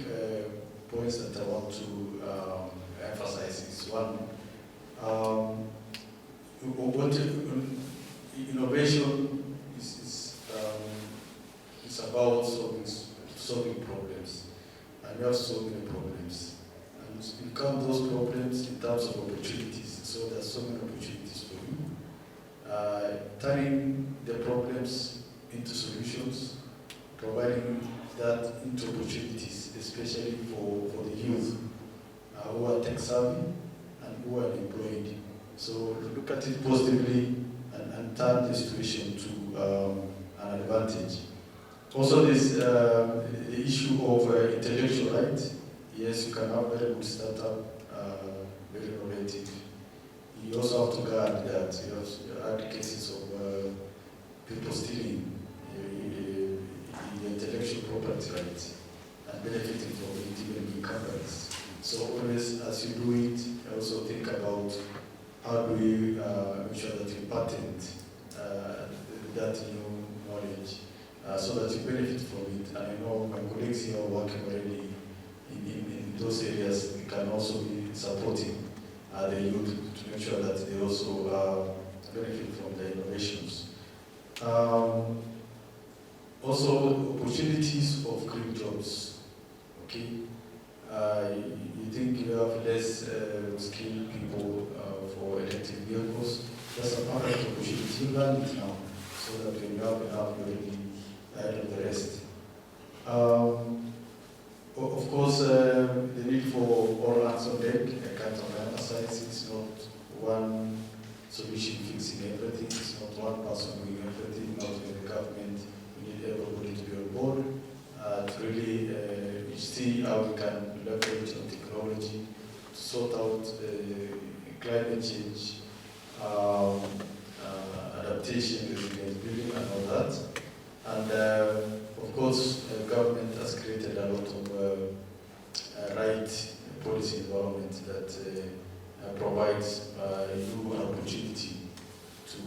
points that I want to emphasize is one, innovation is about solving problems, and we have so many problems, and we count those problems in terms of opportunities. So there's so many opportunities for you. Turning the problems into solutions, providing that into opportunities, especially for the youth who are tech savvy and who are employed. So look at it positively and turn the situation to an advantage. Also, there's the issue of intellectual right. Yes, you can have very good startup, very innovative. You also have to guard that. You have cases of people stealing the intellectual property rights and benefiting from it even in companies. So always, as you do it, also think about how do you make sure that you patent that new knowledge so that you benefit from it. And I know my colleagues here are working already in those areas. We can also be supporting the youth to make sure that they also benefit from the innovations. Also, opportunities of green jobs. Okay, you think you have less skilled people for for electric vehicles. That's a part of the opportunity. You learn it now, so that when you have enough, you're already ahead of the rest. Of course, the need for all hands on deck, I can't emphasize, it's not one solution fixing everything, it's not one person doing everything, not in the government. We need everybody to be on board to really see how we can leverage on technology to sort out climate change, adaptation, resilience building, and all that. And of course, the government has created a lot of right policy environment that provides you an opportunity to,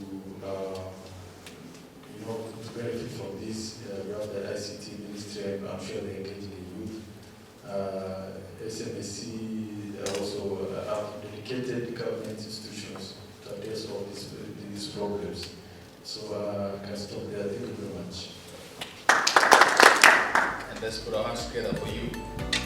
to benefit from this. We have the ICT ministry, I'm sure they engage the youth. SMSC also have dedicated government institutions to address all these problems. So I can stop there. Thank you very much. And let's put our hands together for you.